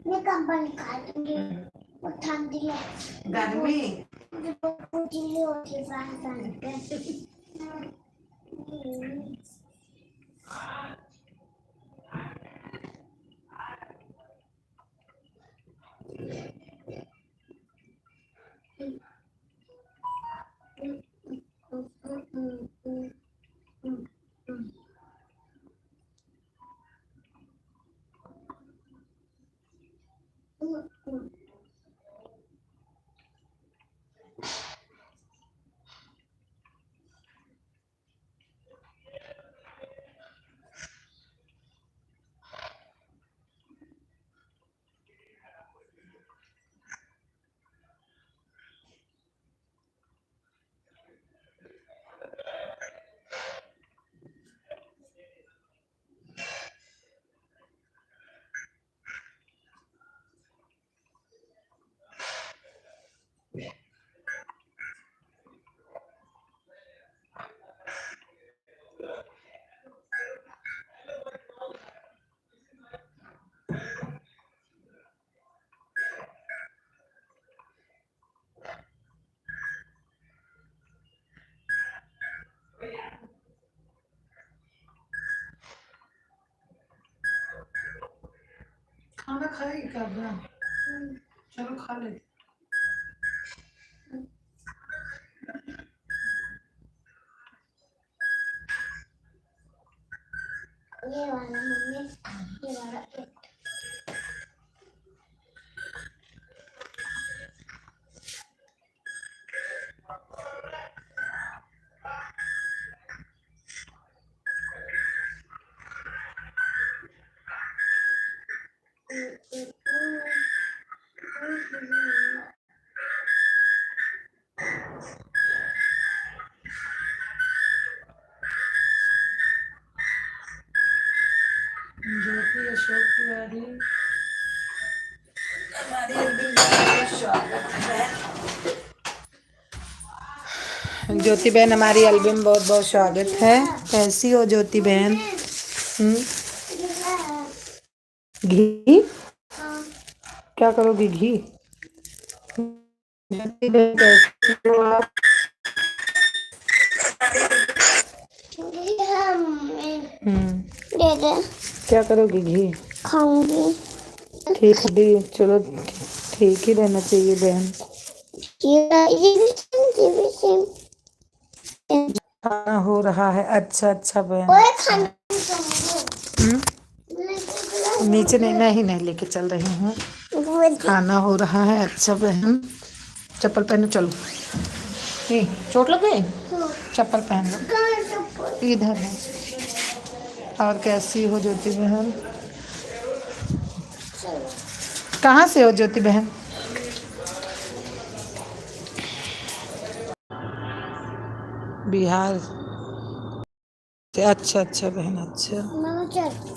मैं कंबल निकाल दूंगी। वो ठंडी है गर्मी मुझे बहुत चिल्ली होती है फैन के। खाना खाएगी क्या बहन? चलो खा ले। ये वाला मम्मी ये वाला ज्योति अशोक तिवारी हमारी बहुत स्वागत है। ज्योति बहन हमारी एल्बम में बहुत बहुत स्वागत है। कैसी हो ज्योति बहन? घी क्या करोगी घी? ज्योति बहन कैसी हो आप? दे दे क्या करोगी घी? खाऊंगी। ठीक दी चलो ठीक ही रहना चाहिए बहन। ये भी सेम खाना हो रहा है। अच्छा अच्छा बहन। ओए खाना नीचे नहीं लेके चल रही हूँ। खाना हो रहा है। अच्छा बहन चप्पल पहनो चलो। चोट लग गई? चप्पल पहन लो इधर है। और कैसी हो ज्योति बहन? कहाँ से हो ज्योति बहन? बिहार से। अच्छा अच्छा बहन अच्छा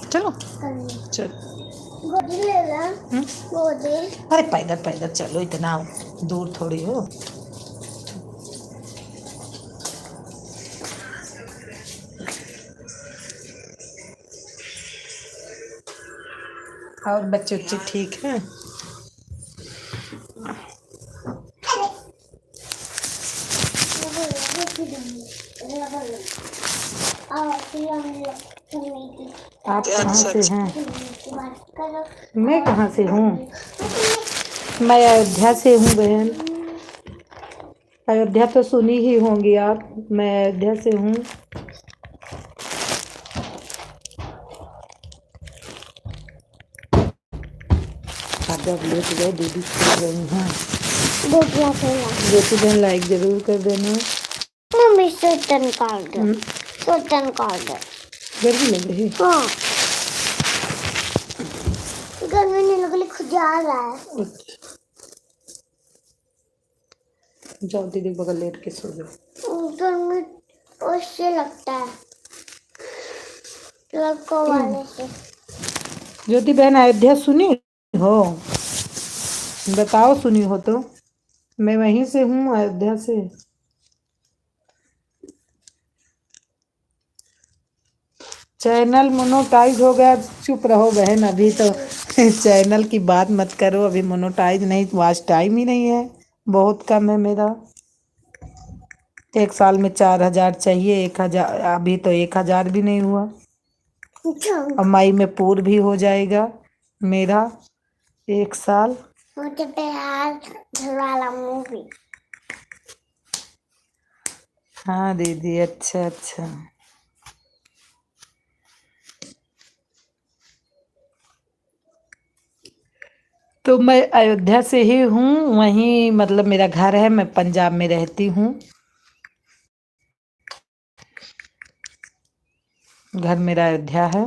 चलो चल। गोदी ले ला गोदी। अरे पैदल पैदल चलो इतना दूर थोड़ी हो। और बच्चे बच्चे ठीक हैं? आप कहाँ से हैं? मैं कहाँ से हूँ? मैं अयोध्या से हूँ बहन। अयोध्या तो सुनी ही होंगी आप। मैं अयोध्या से हूँ। आप लेट गए दीदी खेल रही हैं। ज्योति बहन लाइक जरूर कर देना। मम्मी सोटन काट दो सोटन काट दो। गर्मी लग रही? हाँ गर्मी नहीं लग रही खुद जा रहा है। जाओ दीदी बगल लेट के सो जाओ। गर्मी उससे लगता है लड़कों वाले से। ज्योति बहन अयोध्या सुनी हो? बताओ सुनी हो तो। मैं वहीं से हूँ अयोध्या से। चैनल मोनोटाइज हो गया। चुप रहो बहन अभी तो चैनल की बात मत करो, अभी मोनेटाइज नहीं, वॉच टाइम ही नहीं है, बहुत कम है मेरा। 1 साल में 4,000 चाहिए, 1,000 अभी तो 1,000 भी नहीं हुआ। और मई में पूर्ण भी हो जाएगा मेरा 1 साल। मुझे प्यार वाला मूवी। हाँ दीदी, अच्छा अच्छा। तो मैं अयोध्या से ही हूँ, वहीं मतलब मेरा घर है, मैं पंजाब में रहती हूँ। घर मेरा अयोध्या है।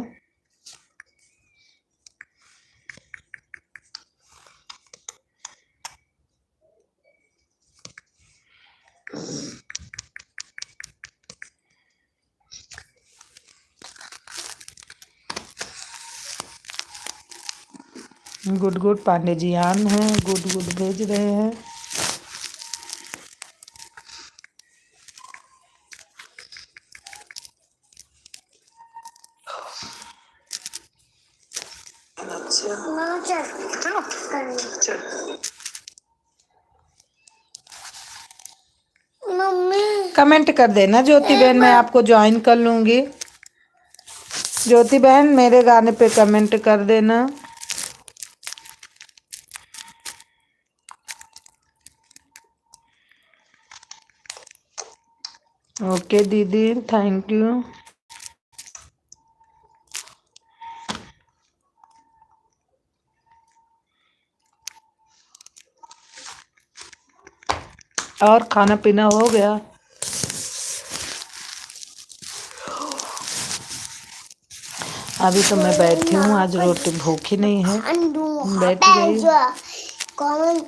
गुड गुड, पांडे जी आन हैं, गुड गुड भेज रहे हैं। चलो चलो मम्मी। कमेंट कर देना ज्योति बहन, मैं आपको ज्वाइन कर लूंगी। ज्योति बहन मेरे गाने पे कमेंट कर देना। ओके दीदी, थैंक यू। और खाना पीना हो गया? अभी तो मैं बैठी हूँ, आज रोटी भूख ही नहीं है, बैठ गई। कौन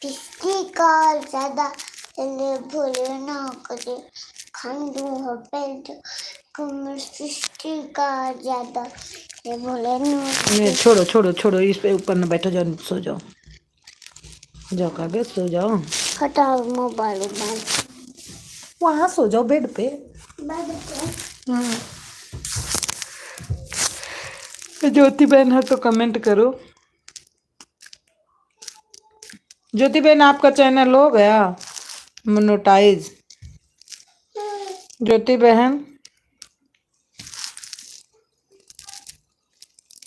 किसकी का ज्यादा भोले ना करे खंडू हो पेट कमर सृष्टि का ज्यादा ये भोले ना। छोड़ो छोड़ो छोड़ो, इस पे ऊपर न बैठो, जाओ सो जाओ, जाओ कागज सो जाओ। हटाओ मोबाइल वहाँ सो जाओ बेड पे। हाँ। ज्योति बहन है तो कमेंट करो। ज्योति बहन आपका चैनल हो गया मोनेटाइज? ज्योति बहन,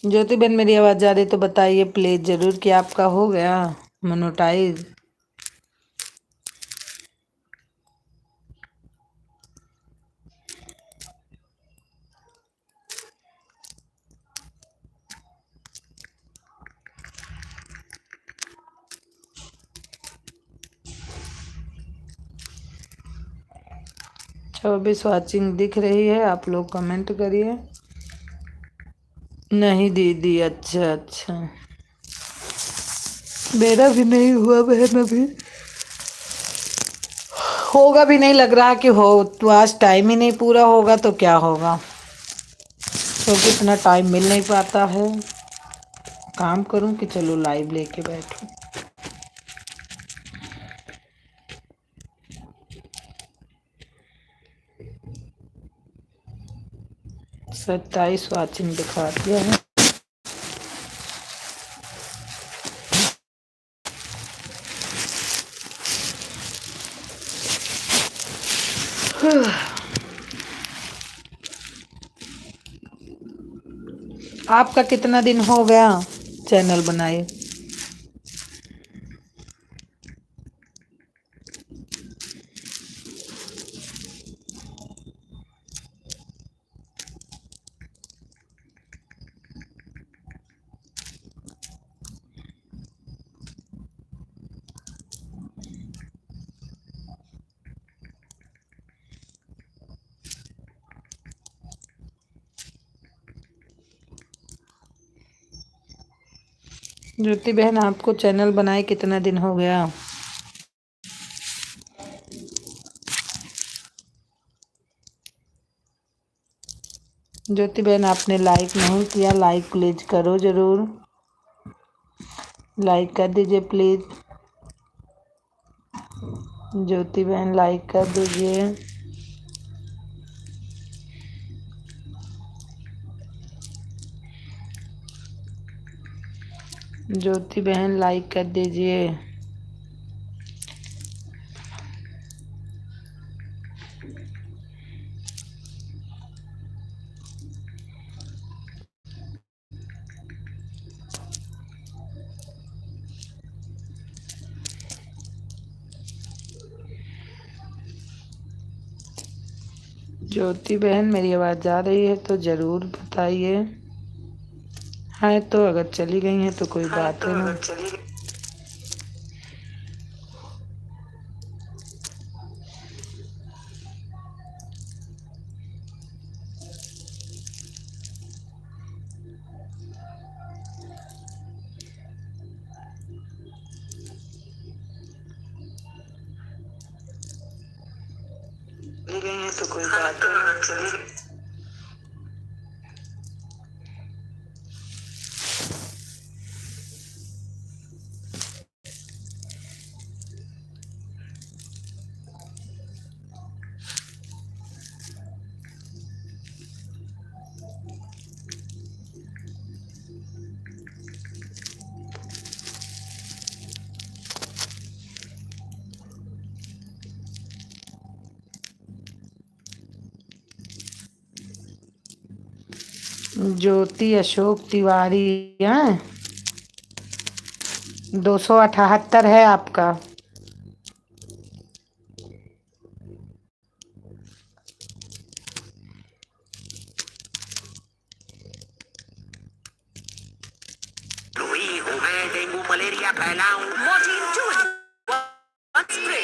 ज्योति बहन मेरी आवाज आ रही तो बताइए प्लीज जरूर कि आपका हो गया मोनेटाइज। चौबीस वॉचिंग दिख रही है, आप लोग कमेंट करिए। नहीं दीदी, अच्छा अच्छा, मेरा भी नहीं हुआ बहन, अभी होगा भी नहीं लग रहा कि हो, तो आज टाइम ही नहीं पूरा होगा तो क्या होगा, क्योंकि इतना टाइम मिल नहीं पाता है। काम करूं कि चलो लाइव लेके बैठूं। 27 वॉचिंग दिखा दिया है। आपका कितना दिन हो गया चैनल बनाए? ज्योति बहन आपको चैनल बनाए कितना दिन हो गया? ज्योति बहन आपने लाइक नहीं किया, लाइक प्लीज करो जरूर, लाइक कर दीजिए प्लीज। ज्योति बहन लाइक कर दीजिए। ज्योति बहन लाइक कर दीजिए। ज्योति बहन मेरी आवाज़ जा रही है तो ज़रूर बताइए। है तो अगर चली गई हैं तो कोई बात है ना। चली गई हैं तो कोई बात है ना। ज्योति अशोक तिवारी हैं। 278 है आपका। हुई हूँ मैं, डेंगू मलेरिया फैलाऊं, मोर्टीन 2 in 1 स्प्रे।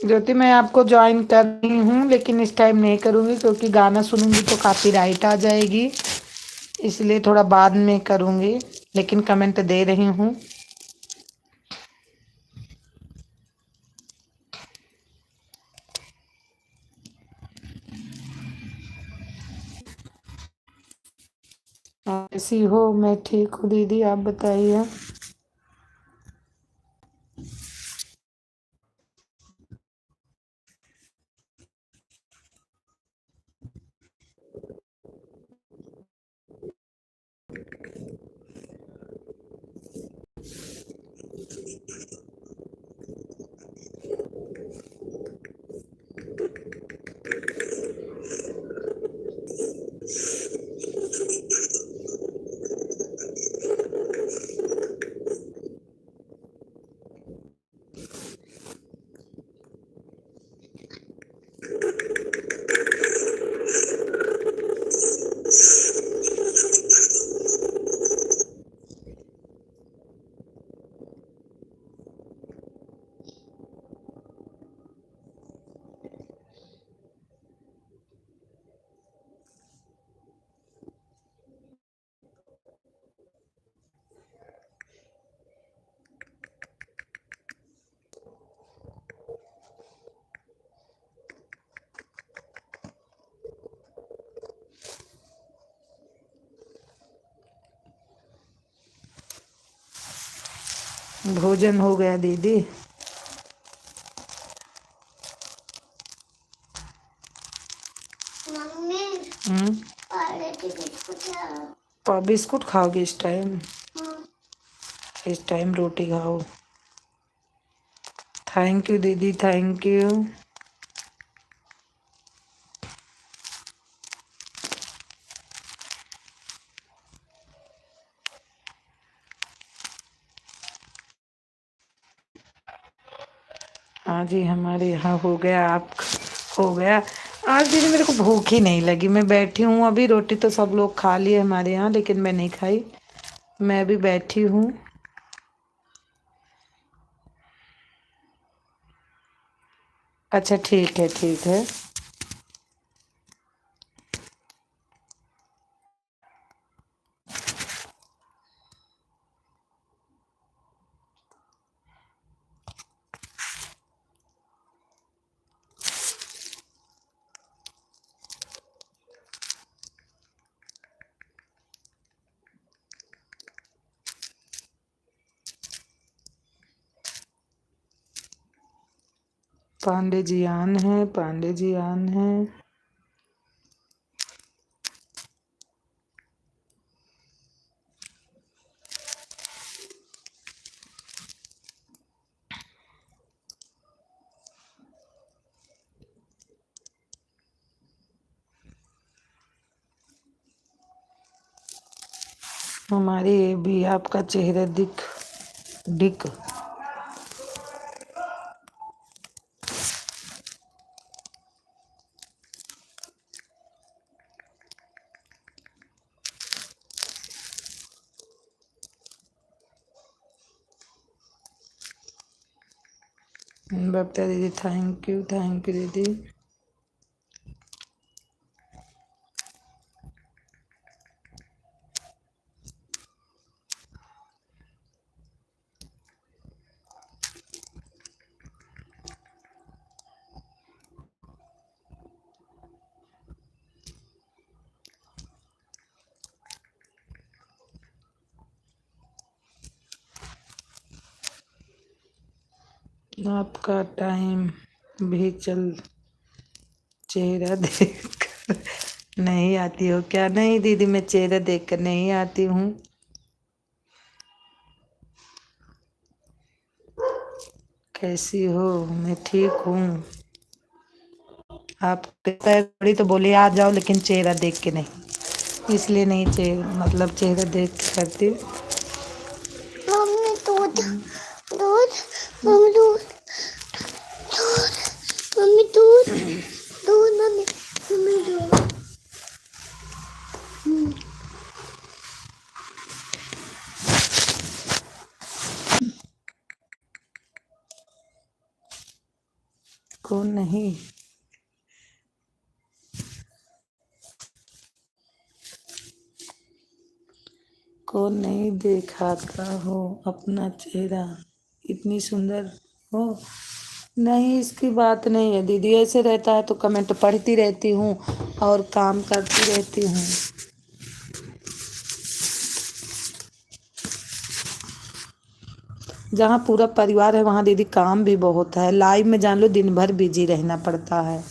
ज्योति मैं आपको ज्वाइन कर रही हूँ लेकिन इस टाइम नहीं करूँगी क्योंकि गाना सुनूंगी तो कॉपीराइट आ जाएगी, इसलिए थोड़ा बाद में करूँगी। लेकिन कमेंट दे रही हूँ। ऐसी हो? मैं ठीक हूँ दीदी, आप बताइए। भोजन हो गया दीदी? मम्मी बिस्कुट खाओगे इस टाइम? इस टाइम रोटी खाओ। थैंक यू दीदी, थैंक यू। हाँ जी, हमारे यहाँ हो गया। आप हो गया? आज दीदी मेरे को भूख ही नहीं लगी, मैं बैठी हूँ अभी। रोटी तो सब लोग खा लिए हमारे यहाँ लेकिन मैं नहीं खाई, मैं अभी बैठी हूँ। अच्छा ठीक है, ठीक है। पांडे जी आन है, पांडे जी आन है। हमारी भी आपका चेहरा दिख दिख बबीता दीदी थैंक यू दीदी। आपका टाइम भी चल चेहरा देख नहीं आती हो क्या? नहीं दीदी, मैं चेहरा देख कर नहीं आती हूँ। कैसी हो? मैं ठीक हूँ। आप बड़ी तो बोली आ जाओ, लेकिन चेहरा देख के नहीं, इसलिए नहीं मतलब चेहरा देख के करती। मम्मी दूध दूध मम्मी दूध दूध मम्मी दूध दूध मम्मी मम्मी दूध। कौन नहीं? कौन नहीं दिखाता हो अपना चेहरा, इतनी सुंदर हो? नहीं, इसकी बात नहीं है दीदी। ऐसे रहता है तो कमेंट पढ़ती रहती हूँ और काम करती रहती हूँ। जहाँ पूरा परिवार है वहाँ दीदी काम भी बहुत है। लाइव में जान लो दिन भर बिजी रहना पड़ता है।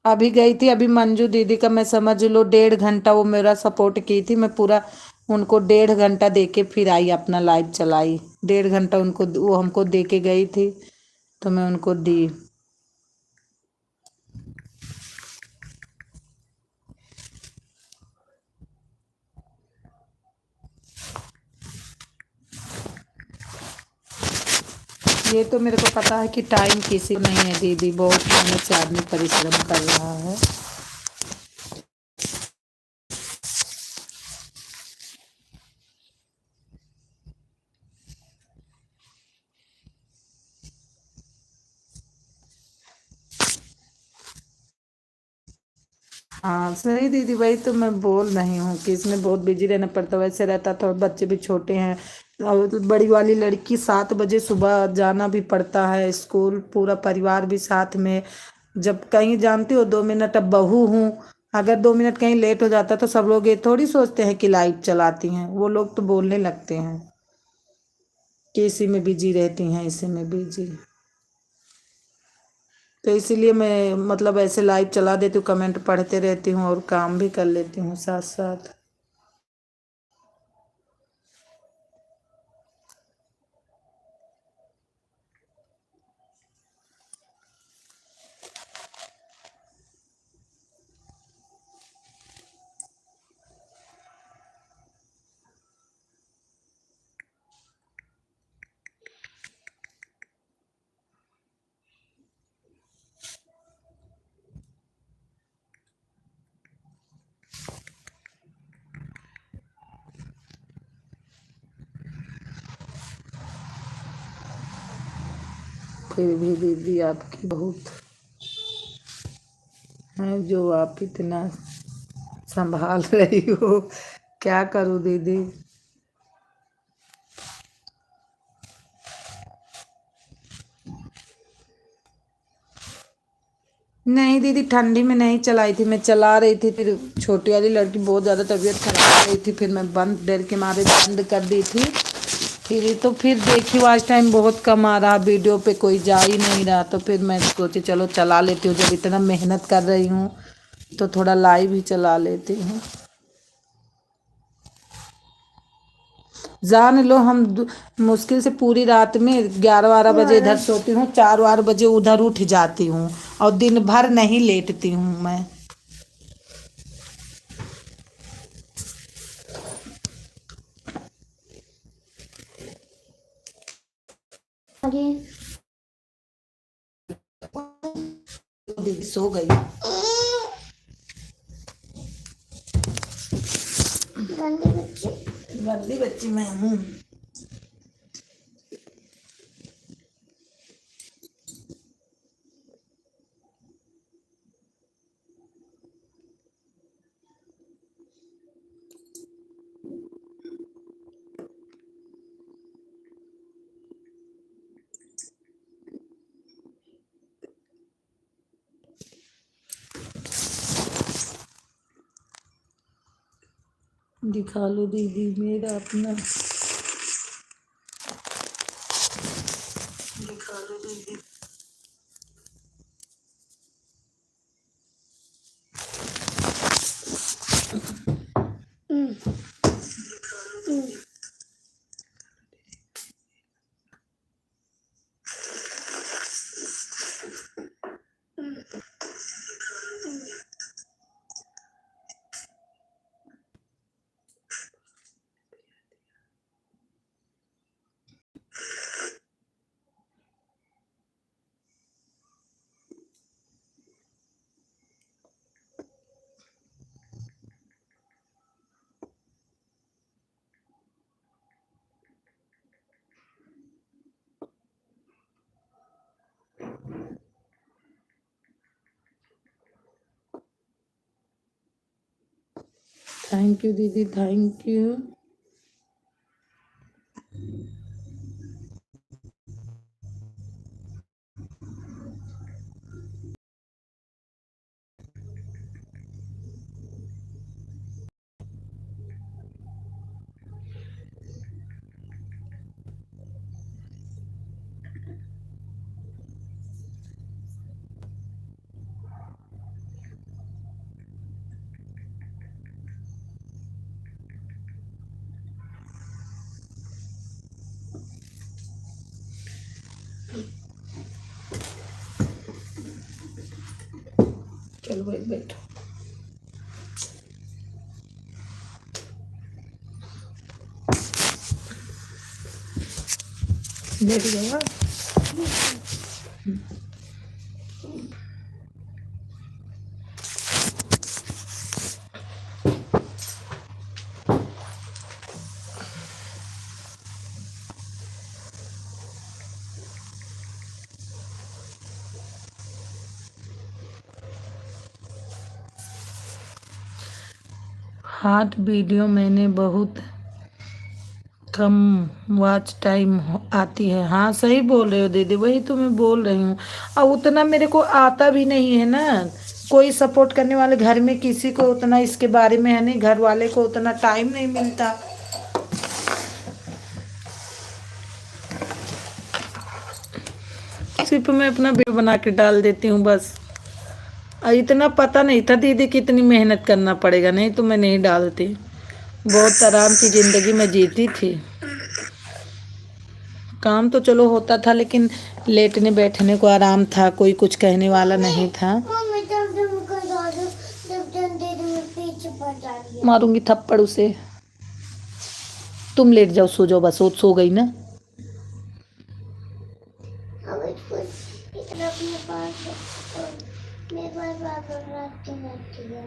अभी गई थी, अभी मंजू दीदी का मैं समझ लो 1.5 घंटा वो मेरा सपोर्ट की थी। मैं पूरा उनको 1.5 घंटा दे के फिर आई, अपना लाइव चलाई। 1.5 घंटा उनको वो हमको दे के गई थी, तो मैं उनको दी। ये तो मेरे को पता है कि टाइम किसी को नहीं है दीदी, बहुत मेहनत से आदमी परिश्रम कर रहा है। हाँ सही दीदी, वही तो मैं बोल रही हूँ कि इसमें बहुत बिजी रहना पड़ता है। वैसे रहता तो बच्चे भी छोटे हैं, और बड़ी वाली लड़की 7 बजे सुबह जाना भी पड़ता है स्कूल, पूरा परिवार भी साथ में। जब कहीं जानती हो 2 मिनट, अब बहू हूँ, अगर 2 मिनट कहीं लेट हो जाता तो सब लोग ये थोड़ी सोचते हैं कि लाइट चलाती हैं। वो लोग तो बोलने लगते हैं कि इसी में बिजी रहती हैं, इसी में बिजी। तो इसीलिए मैं मतलब ऐसे लाइव चला देती हूँ, कमेंट पढ़ते रहती हूँ और काम भी कर लेती हूँ साथ साथ। फिर भी दीदी आपकी बहुत है जो आप इतना संभाल रही हो। क्या करूँ दीदी? नहीं दीदी, ठंडी में नहीं चलाई थी, मैं चला रही थी, फिर छोटी वाली लड़की बहुत ज़्यादा तबीयत खराब हो रही थी, फिर मैं बंद, डर के मारे बंद कर दी थी। फिर देखी वॉच टाइम बहुत कम आ रहा, वीडियो पे कोई जा ही नहीं रहा, तो फिर मैं सोची चलो चला लेती हूँ, जब इतना मेहनत कर रही हूँ तो थोड़ा लाइव ही चला लेती हूँ। जान लो, हम मुश्किल से पूरी रात में 11-12 बजे इधर सोती हूँ, 4-4 बजे उधर उठ जाती हूँ, और दिन भर नहीं लेटती हूँ मैं। अरे दीदी सो गई। गंदी बच्ची। गंदी बच्ची मैं हूँ। दिखा लो दीदी मेरा अपना, दिखा लो दीदी। थैंक यू दीदी, थैंक यू। चलो भाई बैठो। बैठ जाओ। हार्ट वीडियो मैंने बहुत कम वॉच टाइम आती है। हाँ सही बोल रहे हो दीदी, वही तो मैं बोल रही हूँ। और उतना मेरे को आता भी नहीं है ना, कोई सपोर्ट करने वाले घर में किसी को उतना इसके बारे में है नहीं, घर वाले को उतना टाइम नहीं मिलता। सिर्फ मैं अपना वीडियो बना के डाल देती हूँ बस। और इतना पता नहीं था दीदी कितनी मेहनत करना पड़ेगा, नहीं तो मैं नहीं डालती। बहुत आराम की जिंदगी में जीती थी। काम तो चलो होता था, लेकिन लेटने बैठने को आराम था, कोई कुछ कहने वाला नहीं था। मम्मी जब पीछे पड़ जाएगी। मारूंगी थप्पड़ उसे। तुम लेट जाओ, सो जाओ बस, वो सो गई ना। अब इसको अपने पास मेरे पास बार रखती रहती है।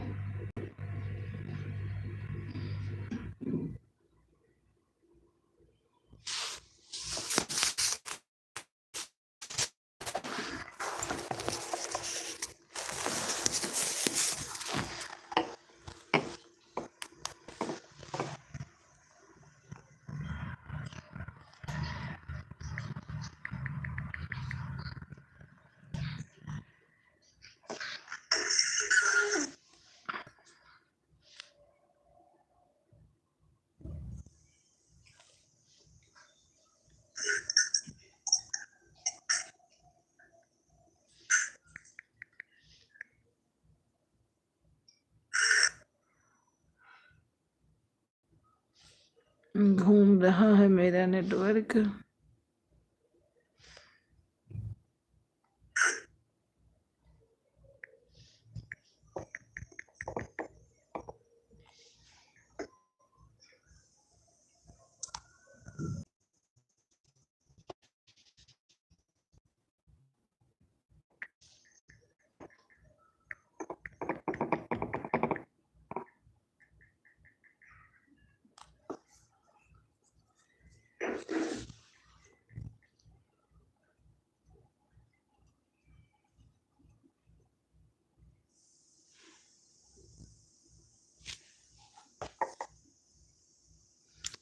घूम रहा है मेरा नेटवर्क।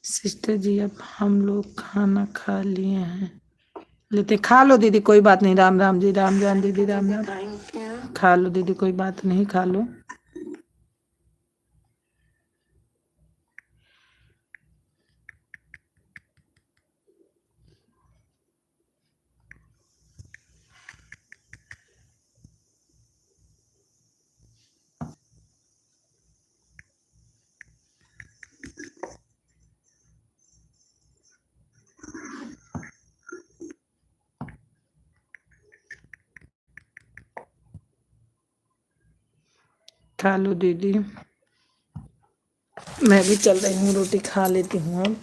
सिस्टर जी अब हम लोग खाना खा लिए हैं। लेते खा लो दीदी, कोई बात नहीं। राम राम जी, राम राम दीदी, राम राम। खा लो दीदी, कोई बात नहीं, खा लो। खा लो दीदी, मैं भी चल रही हूँ, रोटी खा लेती हूँ अब।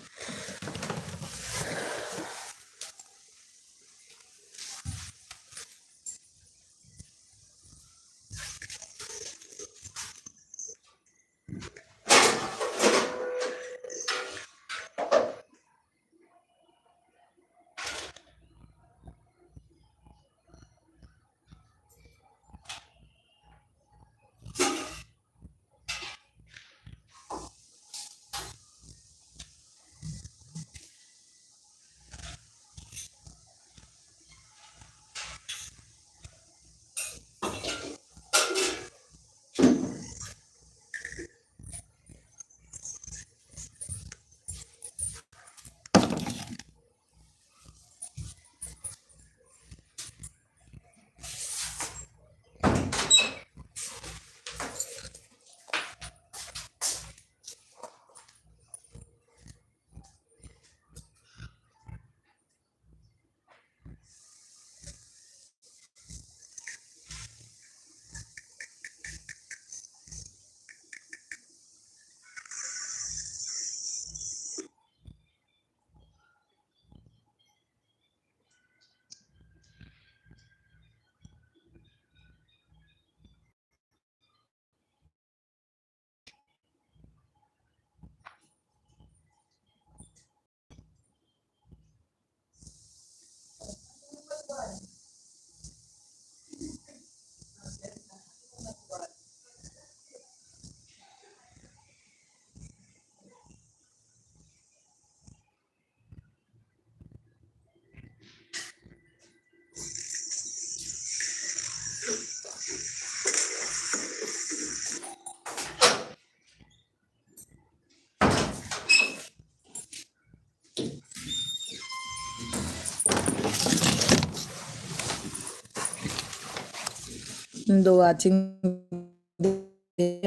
दो वाचिंग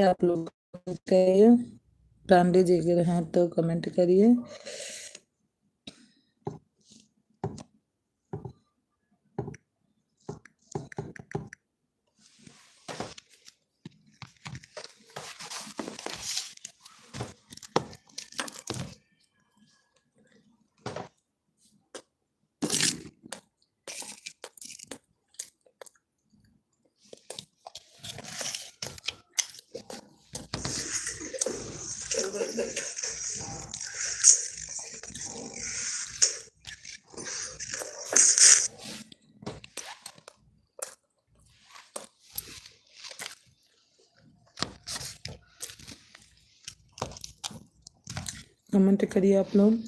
आप लोग के पांडे जी अगर हैं तो कमेंट करिए। कमेंट करिए आप लोग।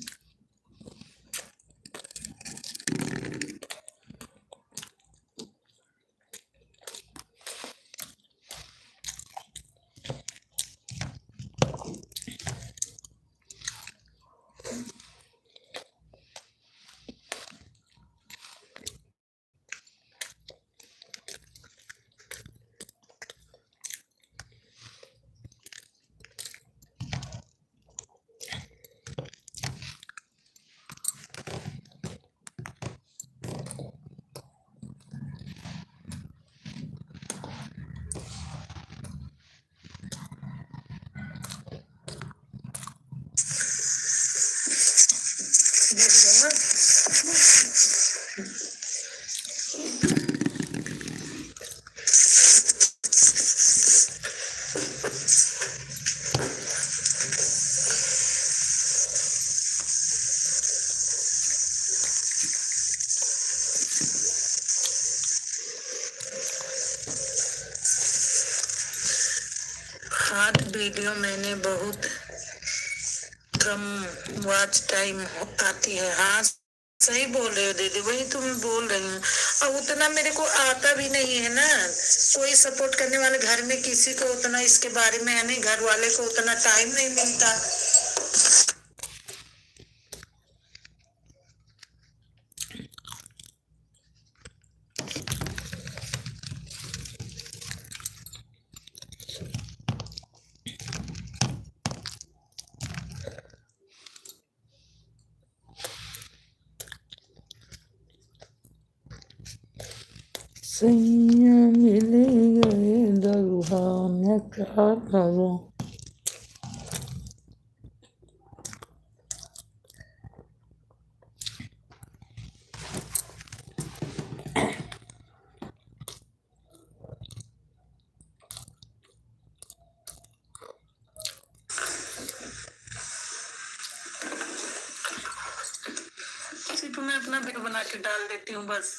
हार्ट वीडियो मैंने बहुत कम वॉच टाइम आती है। हाँ सही बोल रहे हो दीदी, वही तो मैं बोल रही हूँ। और उतना मेरे को आता भी नहीं है ना, कोई सपोर्ट करने वाले घर में किसी को उतना इसके बारे में है नहीं, घर वाले को उतना टाइम नहीं मिलता। सैया मिले गए दरुहा मैं क्या करूं। सिर्फ मैं अपना वीडियो बना के डाल देती हूँ बस।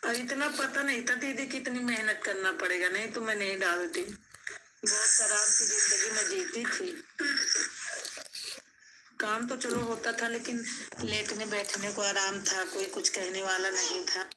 और इतना पता नहीं था दीदी कितनी मेहनत करना पड़ेगा, नहीं तो मैं नहीं डालती। बहुत आराम की जिंदगी में जीती थी। काम तो चलो होता था, लेकिन लेटने बैठने को आराम था, कोई कुछ कहने वाला नहीं था।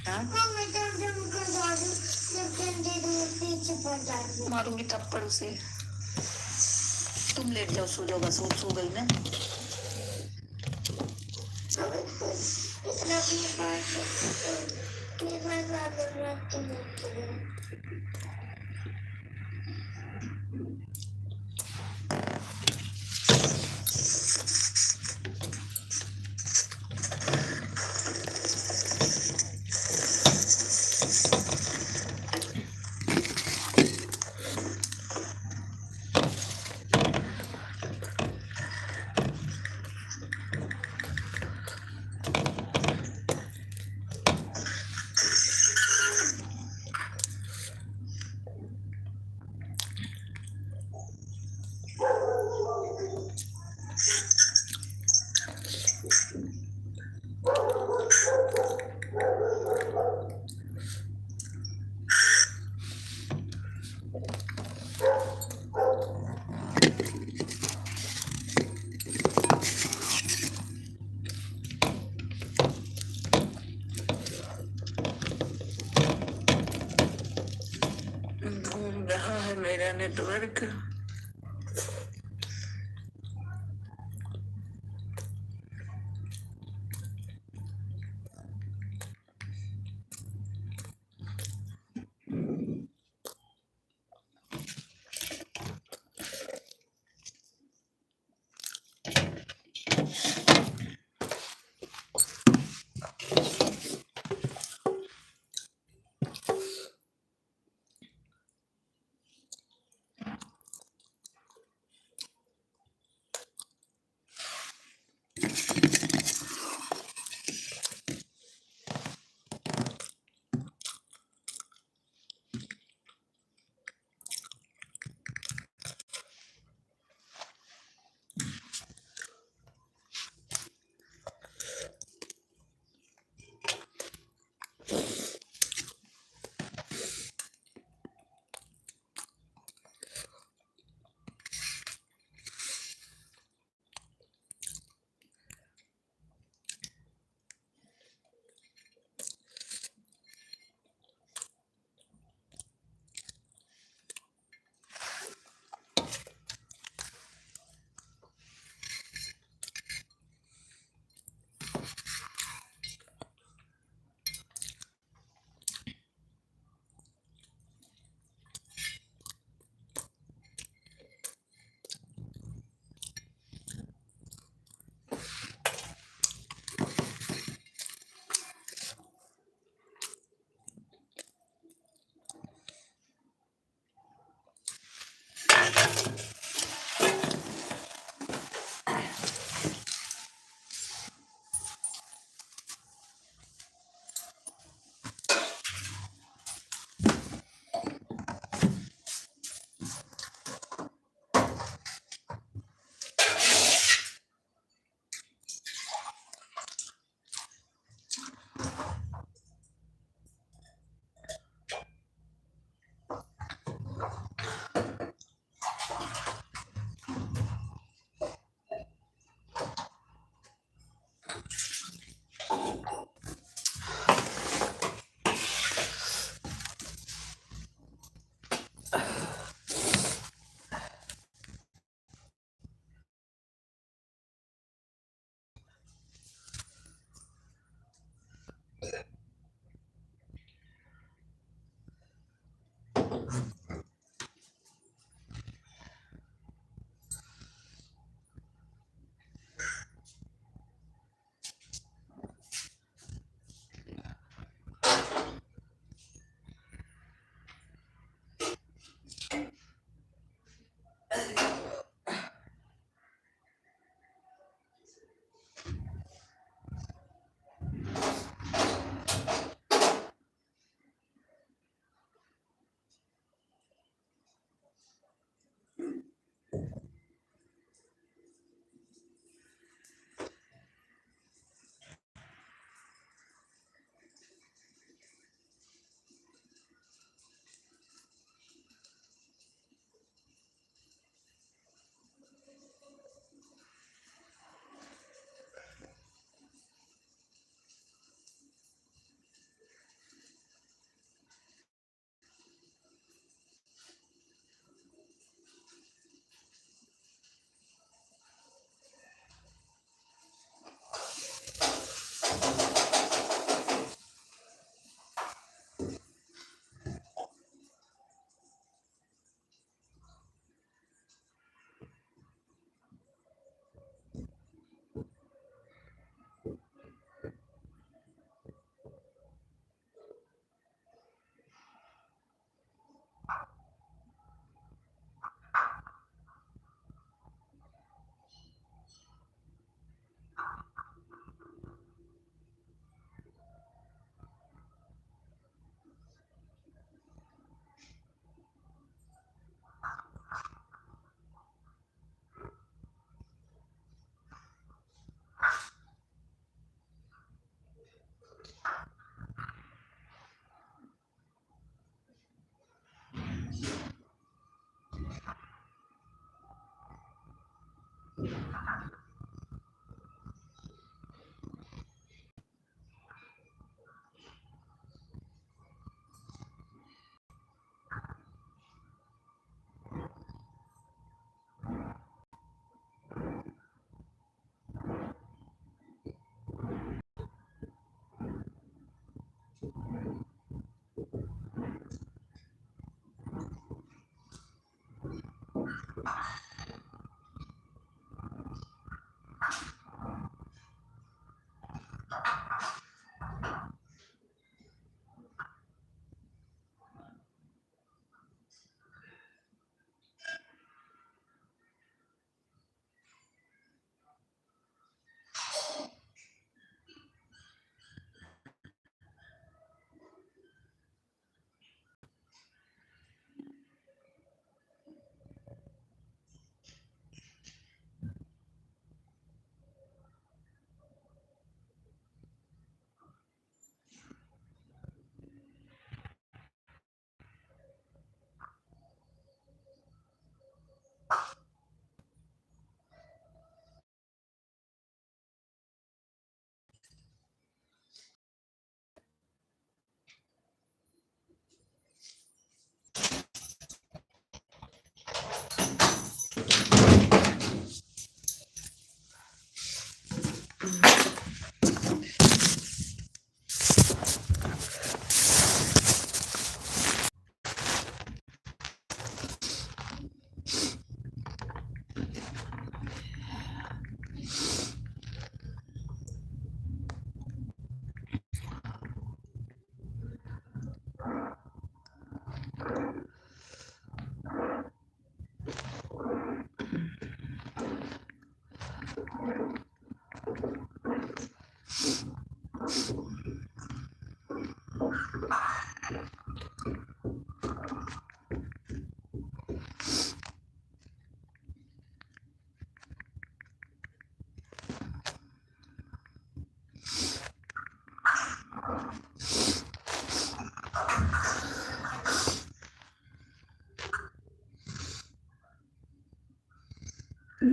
हाँ? मैं डंडे मुझे मारू जब डंडे पीछे पड़ जाती मारूंगी थप्पड़ उसे। तुम लेट जाओ, सो जाओ, बस वो सो गई ना। इतना भी बात ये बात रात को बोलती है घूम रहा है मेरा नेटवर्क।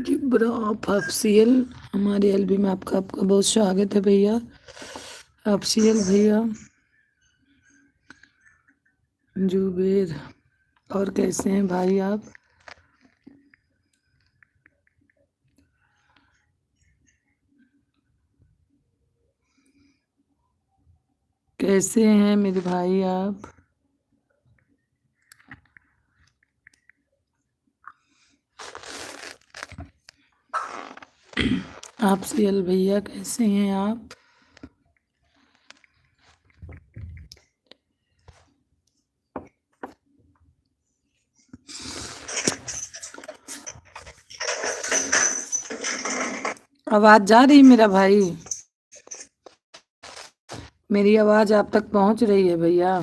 जी ब्रो आप ऑफिशियल हमारे एलबी में आपका आपका बहुत स्वागत है भैया। ऑफिशियल भैया जुबेर, और कैसे हैं भाई आप? कैसे हैं मेरे भाई आप? ऑफिशियल भैया कैसे हैं आप? आवाज जा रही मेरा भाई? मेरी आवाज आप तक पहुंच रही है भैया?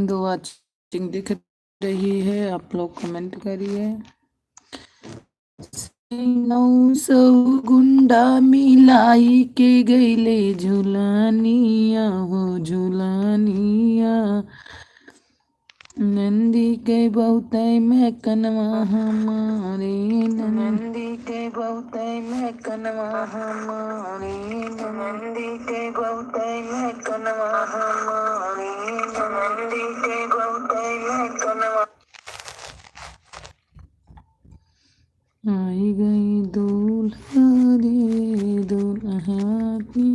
2 वॉचिंग दिख रही है, आप लोग कमेंट करिए। 900 गुंडा मिलाई के गईले झुलानिया हो झुलानिया, नंदी के बहुत महकनवा हमारे नंदी के बहुत महकनवा हमारे नंदी के बहुत महकनवा हमारे नंदी के बहुत महकनवा आई गई दूल्हा रे दूल्हा की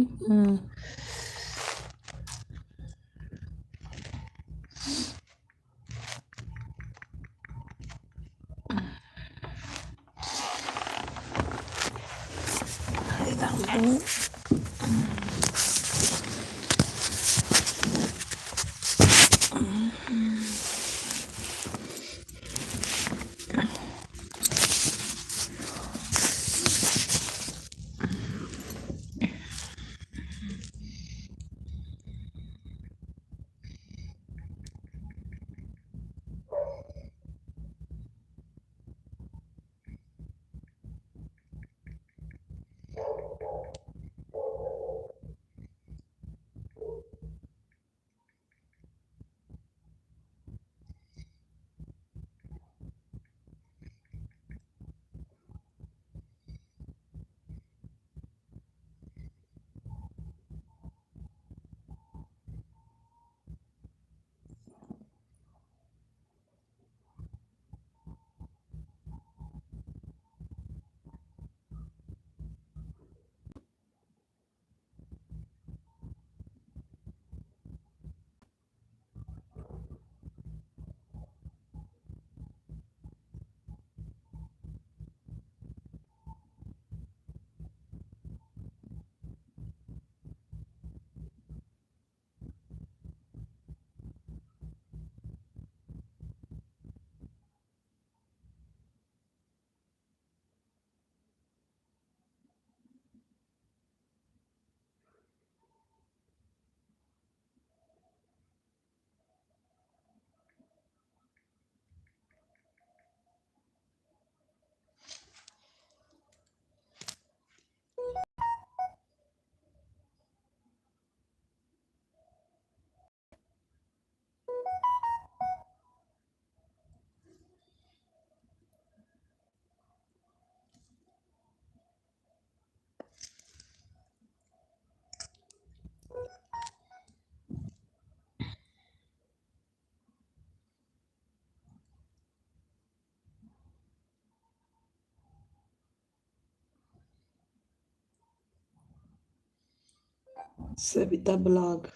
Savita blog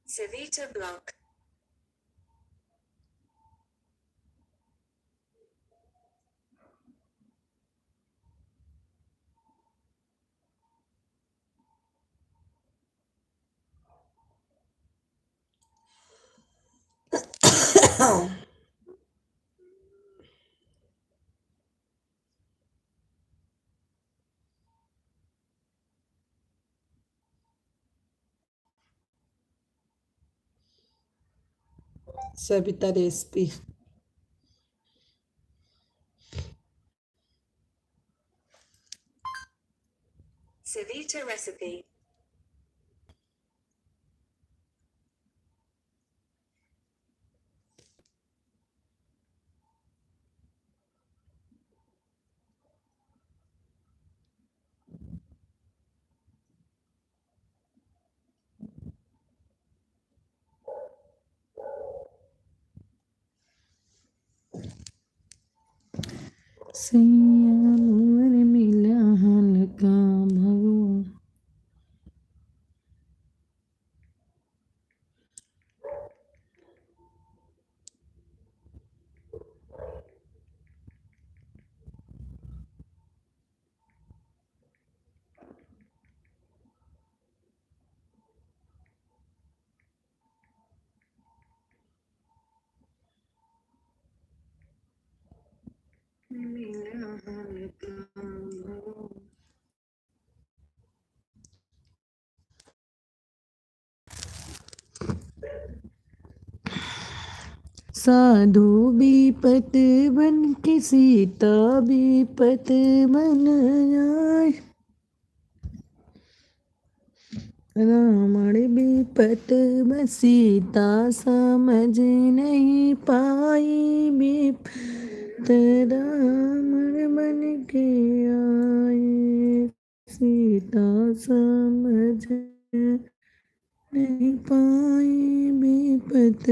Savita Block. Savita recipe Savita Recipe. सैया मोर मिला हल्का भगवान मिला हल्का भगवान साधु विपत बन के सीता विपत बन जाए रावण विपत सीता समझ नहीं पाई विपत रावण बन के आए सीता समझ नहीं पाई विपत।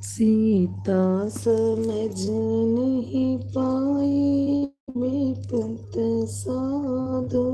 सीता समझ नहीं पाई विपत साधु।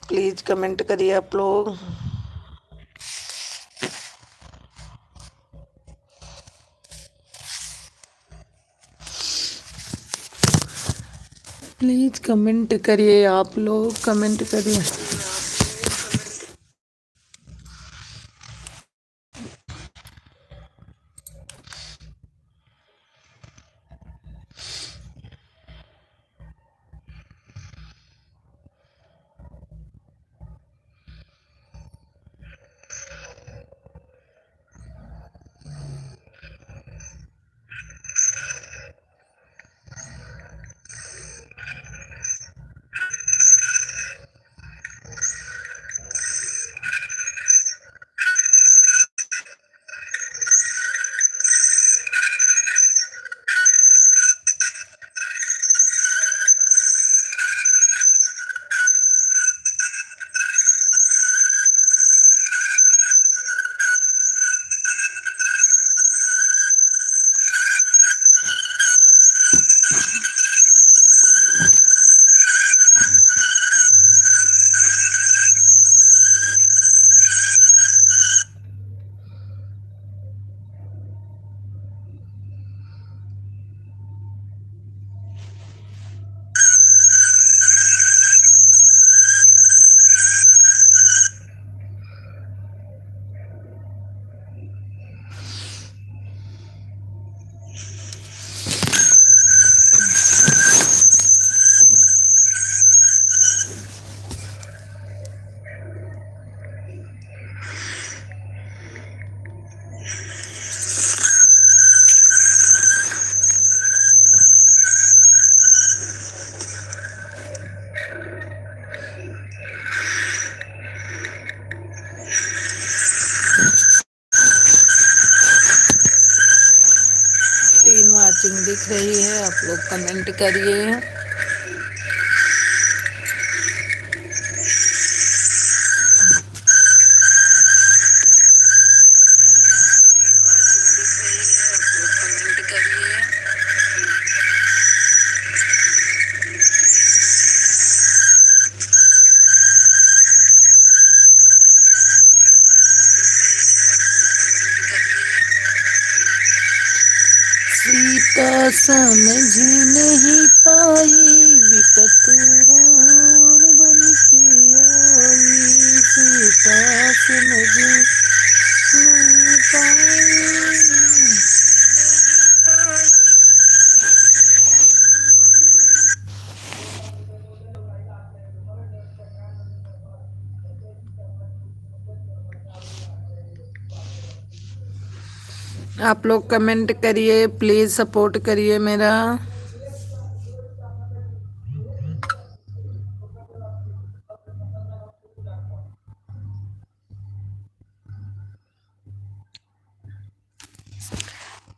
प्लीज कमेंट करिए आप लोग। प्लीज कमेंट करिए आप लोग, कमेंट करिए। स्क्रीन वॉचिंग दिख रही है, आप लोग कमेंट करिए। सीता समझ नहीं पाई विकट रावण बन के आई, सीता समझ नहीं पाई। आप लोग कमेंट करिए, प्लीज सपोर्ट करिए मेरा।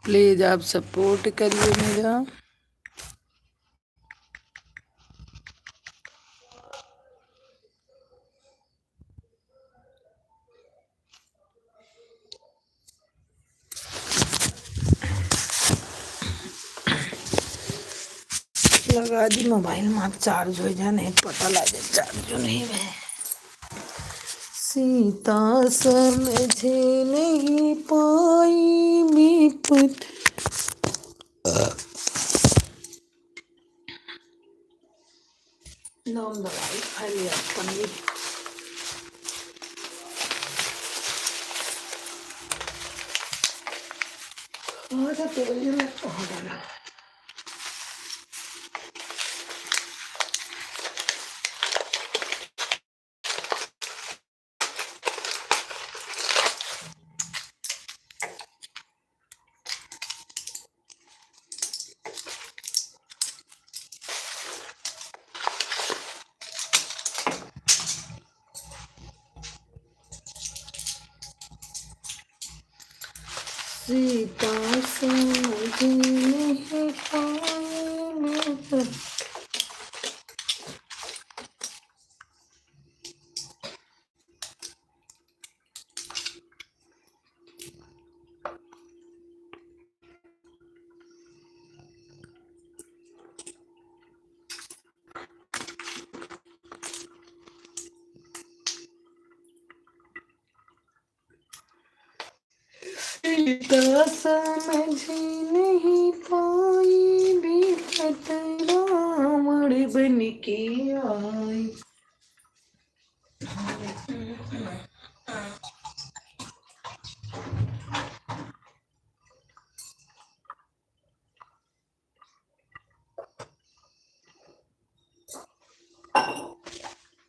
प्लीज आप सपोर्ट करिए मेरा। लगा दी मोबाइल में चार्ज हो जाए, नहीं पता लगे चार्ज नहीं है। सीता समझ नहीं पाई विपत। नाम दवाई खा लिया पनीर। तेल में डाला। सीता समझ नहीं पाई। तो समझ नहीं पाई बिकट रावण बन के आई।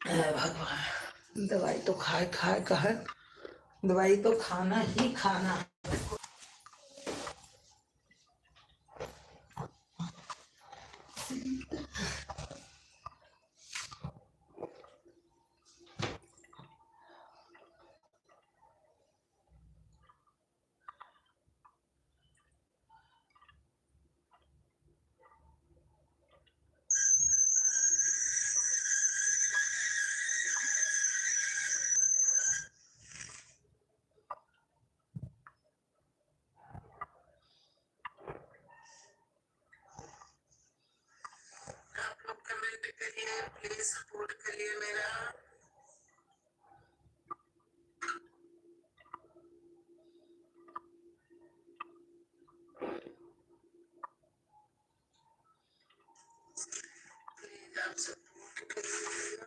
हे भगवान, दवाई तो खाए खाए का है, दवाई तो खाना ही खाना। कमेंट करिए प्लीज, सपोर्ट करिए मेरा। प्लीज आप सपोर्ट करिए।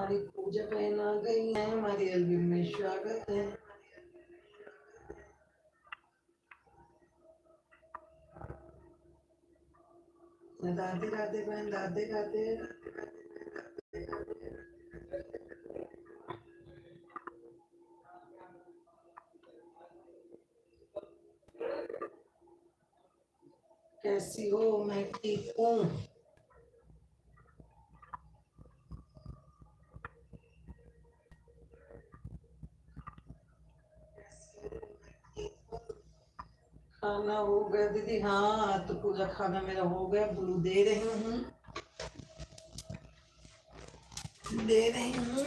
हमारी पूजा बहन आ गई है, हमारी एल्बम में स्वागत है। राधे राधे बहन, राधे राधे। कैसी हो? मैं ठीक हूँ। खाना हो गया दीदी? हाँ तो पूजा खाना मेरा हो गया, ब्लू दे रही हूँ, दे रही हूँ।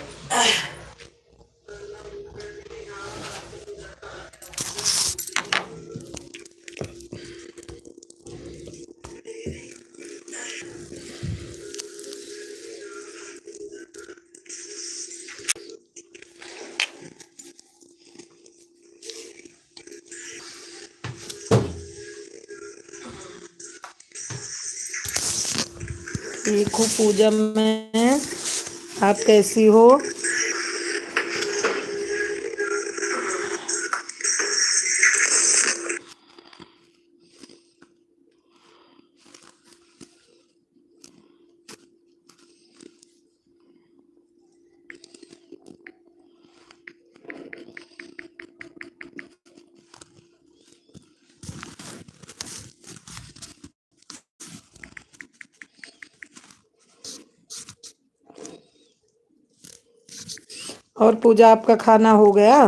देखो पूजा में, आप कैसी हो? और पूजा आपका खाना हो गया?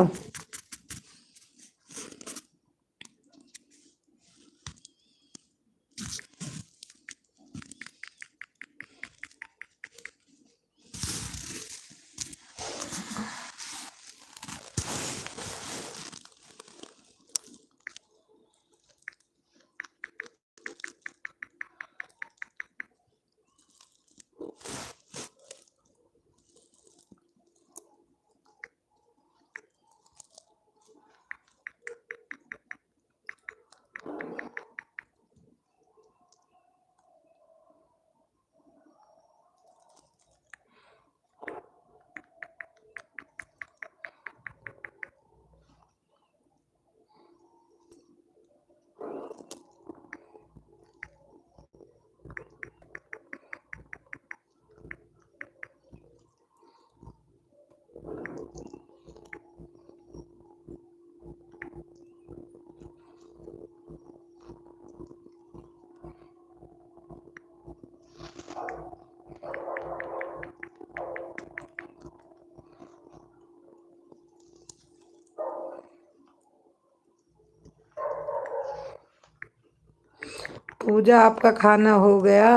पूजा आपका खाना हो गया?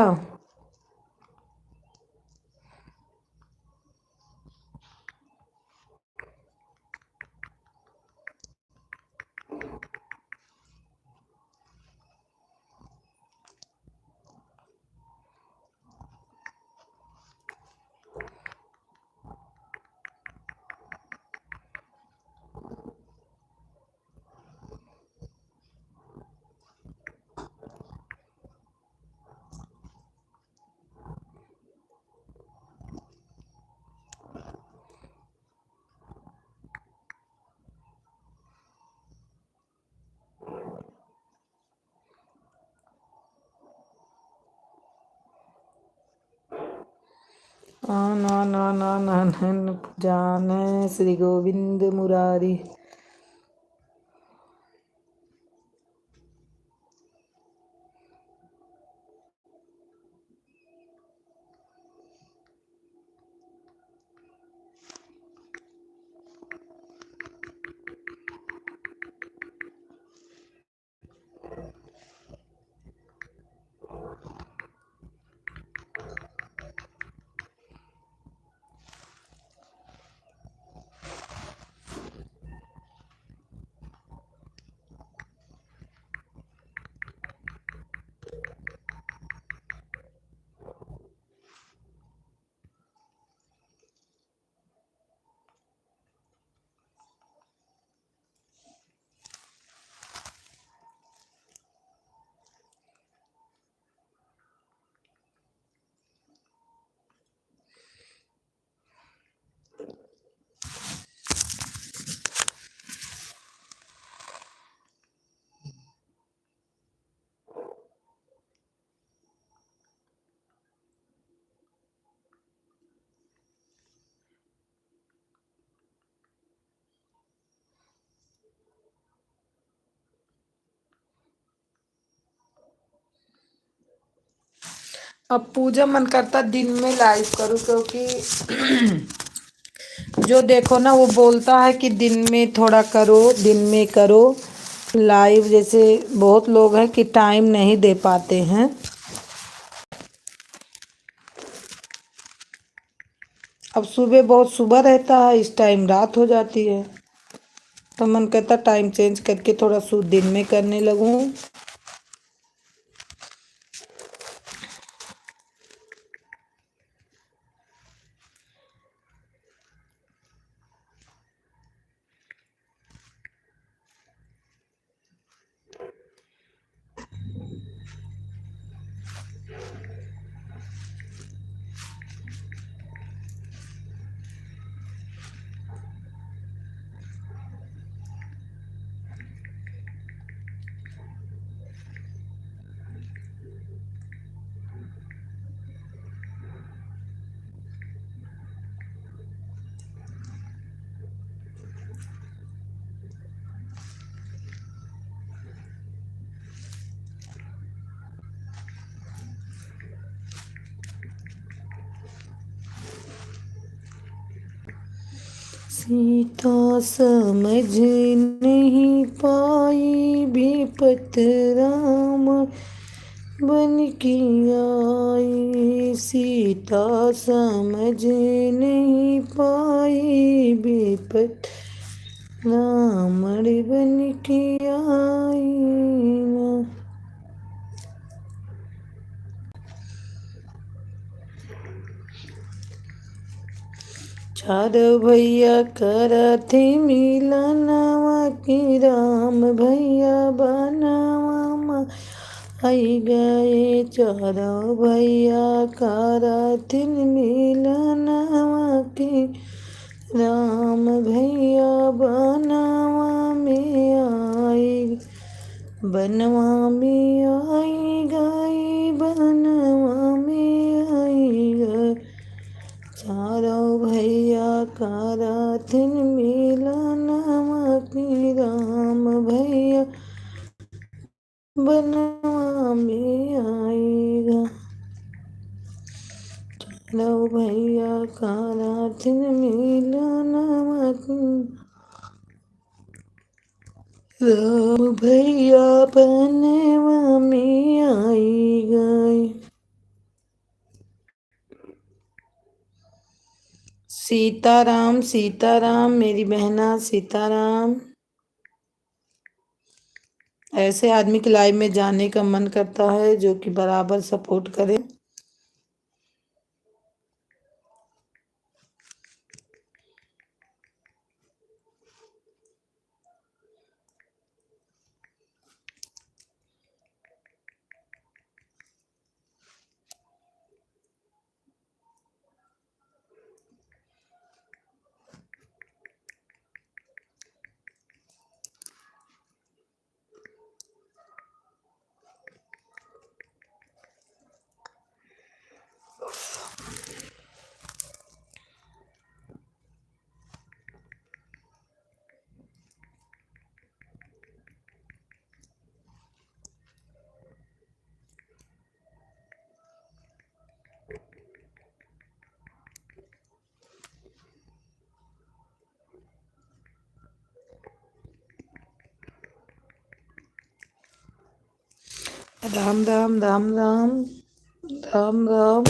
आनन जाने श्री गोविंद मुरारी। अब पूजा मन करता दिन में लाइव करूँ, क्योंकि जो देखो ना वो बोलता है कि दिन में थोड़ा करो, दिन में करो लाइव। जैसे बहुत लोग हैं कि टाइम नहीं दे पाते हैं। अब सुबह बहुत सुबह रहता है, इस टाइम रात हो जाती है, तो मन कहता टाइम चेंज करके थोड़ा दिन में करने लगूं। सीता समझ नहीं पाई विपत राम बन की आई। सीता समझ नहीं पाई विपत राम बन की आई। चारों भैया करथे मिलनवा की राम भैया बनवा आई गए। चारों भैया करथिन मिलनवा की राम भैया बनवा में आई। बनवा में आई गई, बनवा में आई गई। चारों भैया करथिन मिलनवा की राम भैया बनवा में आएगा। चारों भैया करथिन मिलनवा की राम भैया बनवा में आई गए। सीताराम सीताराम मेरी बहना सीताराम। ऐसे आदमी की लाइफ में जाने का मन करता है जो कि बराबर सपोर्ट करे। राम राम राम राम राम राम।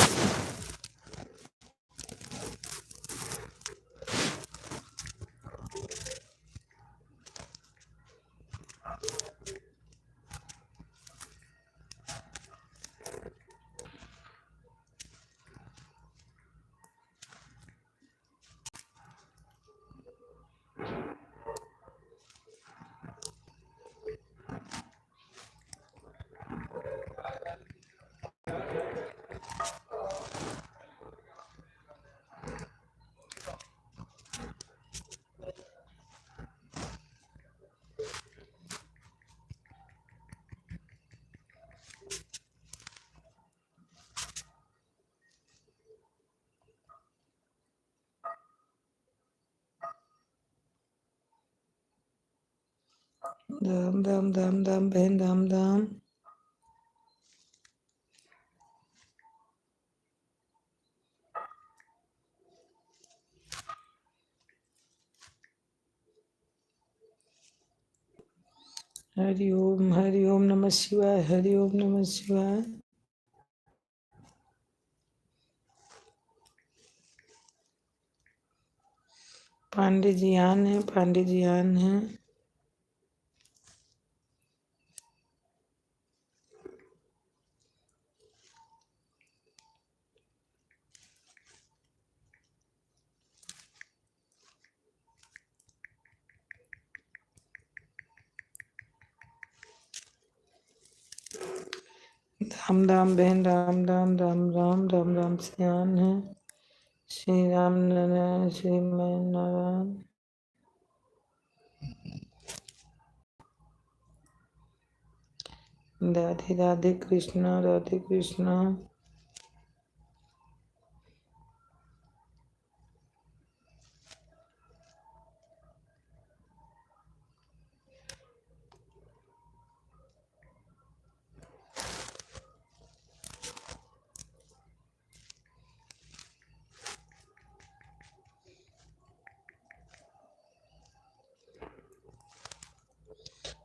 राम राम राम राम बहन राम राम। हरि ओम नमः शिवाय, हरि ओम नमः शिवाय। पांडे जी आन है, पांडे जी आन है। राम राम बहन, राम राम राम राम राम राम से आन है। श्री राम नारायण, श्री मैं नारायण। राधे राधे कृष्णा, राधे कृष्णा।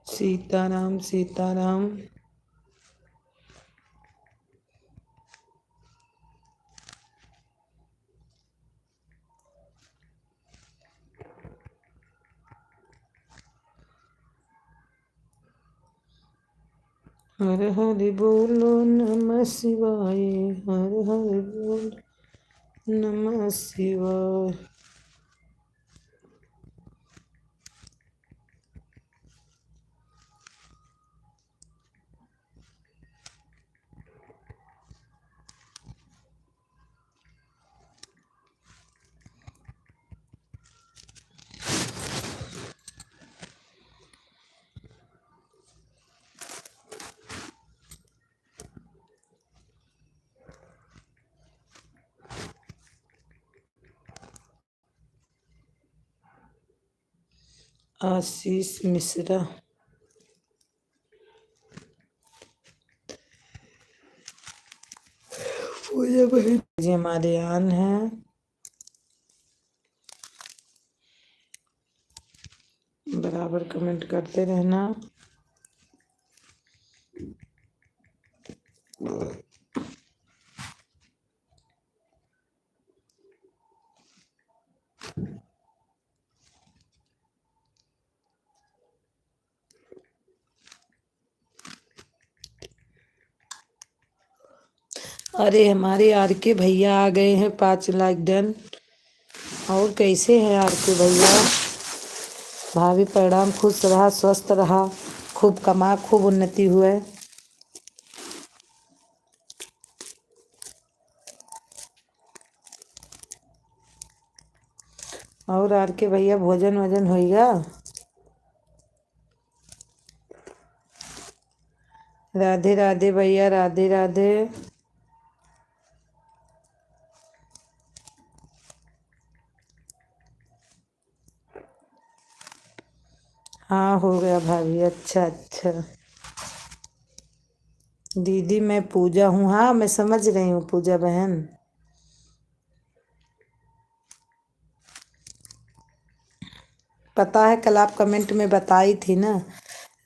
सीताराम सीताराम। हर हरि बोलो नमः शिवाय, हर हरि बोलो नमः शिवाय। आशीष मिश्रा। पूजा बहन जी हमारे आन है। बराबर कमेंट करते रहना। अरे हमारे आर के भैया आ गए हैं, 5 लाख डन। और कैसे हैं आर के भैया? भाभी प्रणाम, खुश रहा, स्वस्थ रहा, खूब कमा, खूब उन्नति हुए। और आर के भैया भोजन वजन होइगा? राधे राधे भैया, राधे राधे। हाँ हो गया भाभी, अच्छा अच्छा। दीदी मैं पूजा हूँ। हाँ मैं समझ रही हूँ पूजा बहन। पता है, कल आप कमेंट में बताई थी ना।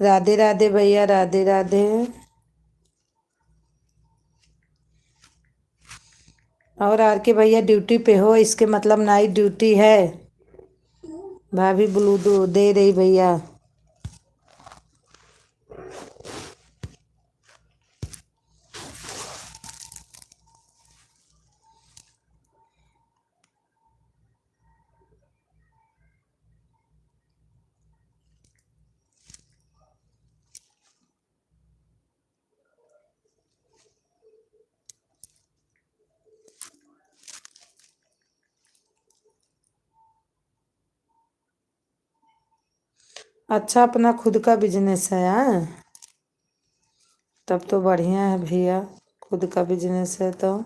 राधे राधे भैया, राधे राधे। और आर के भैया ड्यूटी पे हो, इसके मतलब नाइट ड्यूटी है। भाभी ब्लू दे रही भैया। अच्छा, अपना खुद का बिजनेस है? हाँ तब तो बढ़िया है भैया, खुद का बिजनेस है तो।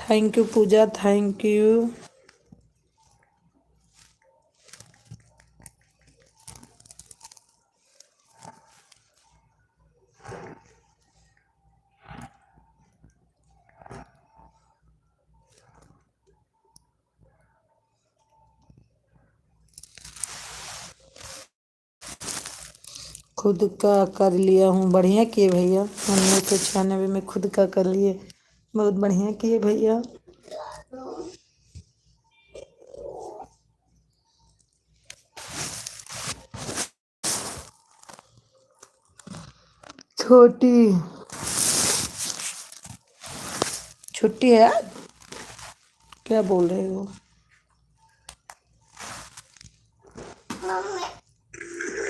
Thank you Pooja, thank you. खुद का कर लिया हूँ, बढ़िया किए भैया। 1996 में खुद का कर लिए, बहुत बढ़िया किए भैया। छोटी छुट्टी है आज? क्या बोल रहे हो?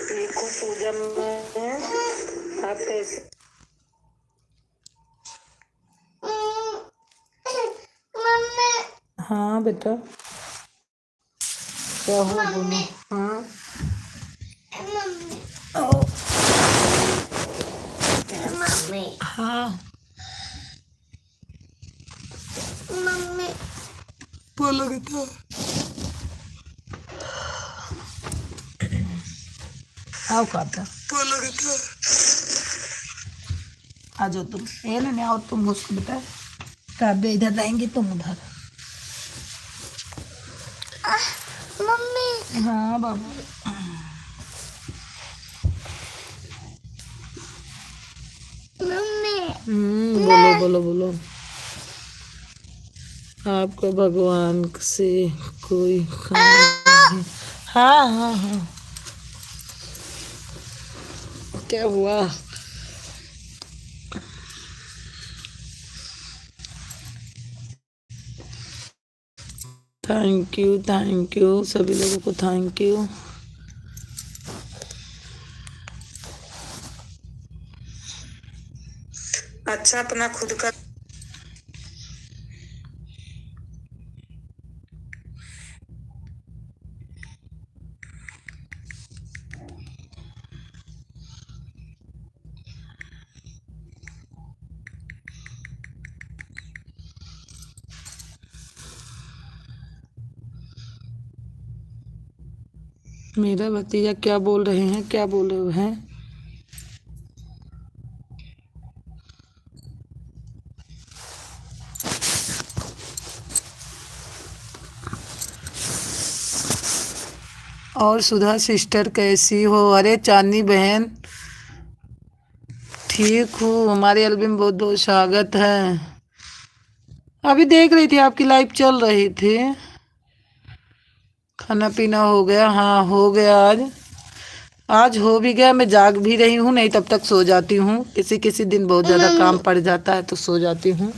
देखो पूजा में आप कैसे। हाँ बेटा, क्या हुआ बोलो। हाँ हाँ बोलो बेटा। आओ खाता बोलो बेटा। आ जाओ तुम, ये ना आओ तुम उसको बेटा। काबे इधर रहेंगे तुम उधर। मम्मी। हाँ बाबू। मम्मी। बोलो बोलो बोलो। आपका भगवान से कोई काम नहीं। हाँ हाँ हाँ, क्या हुआ? थैंक यू सभी लोगों को, थैंक यू। अच्छा अपना खुद का। मेरा भतीजा क्या बोल रहे हैं, क्या बोल रहे हैं? और सुधा सिस्टर कैसी हो? अरे चांदनी बहन ठीक हूँ, हमारे एल्बम बहुत बहुत स्वागत है। अभी देख रही थी आपकी लाइव चल रही थी। खाना पीना हो गया? हाँ हो गया, आज आज हो भी गया। मैं जाग भी रही हूँ, नहीं तब तक सो जाती हूँ। किसी किसी दिन बहुत ज़्यादा काम पड़ जाता है तो सो जाती हूँ।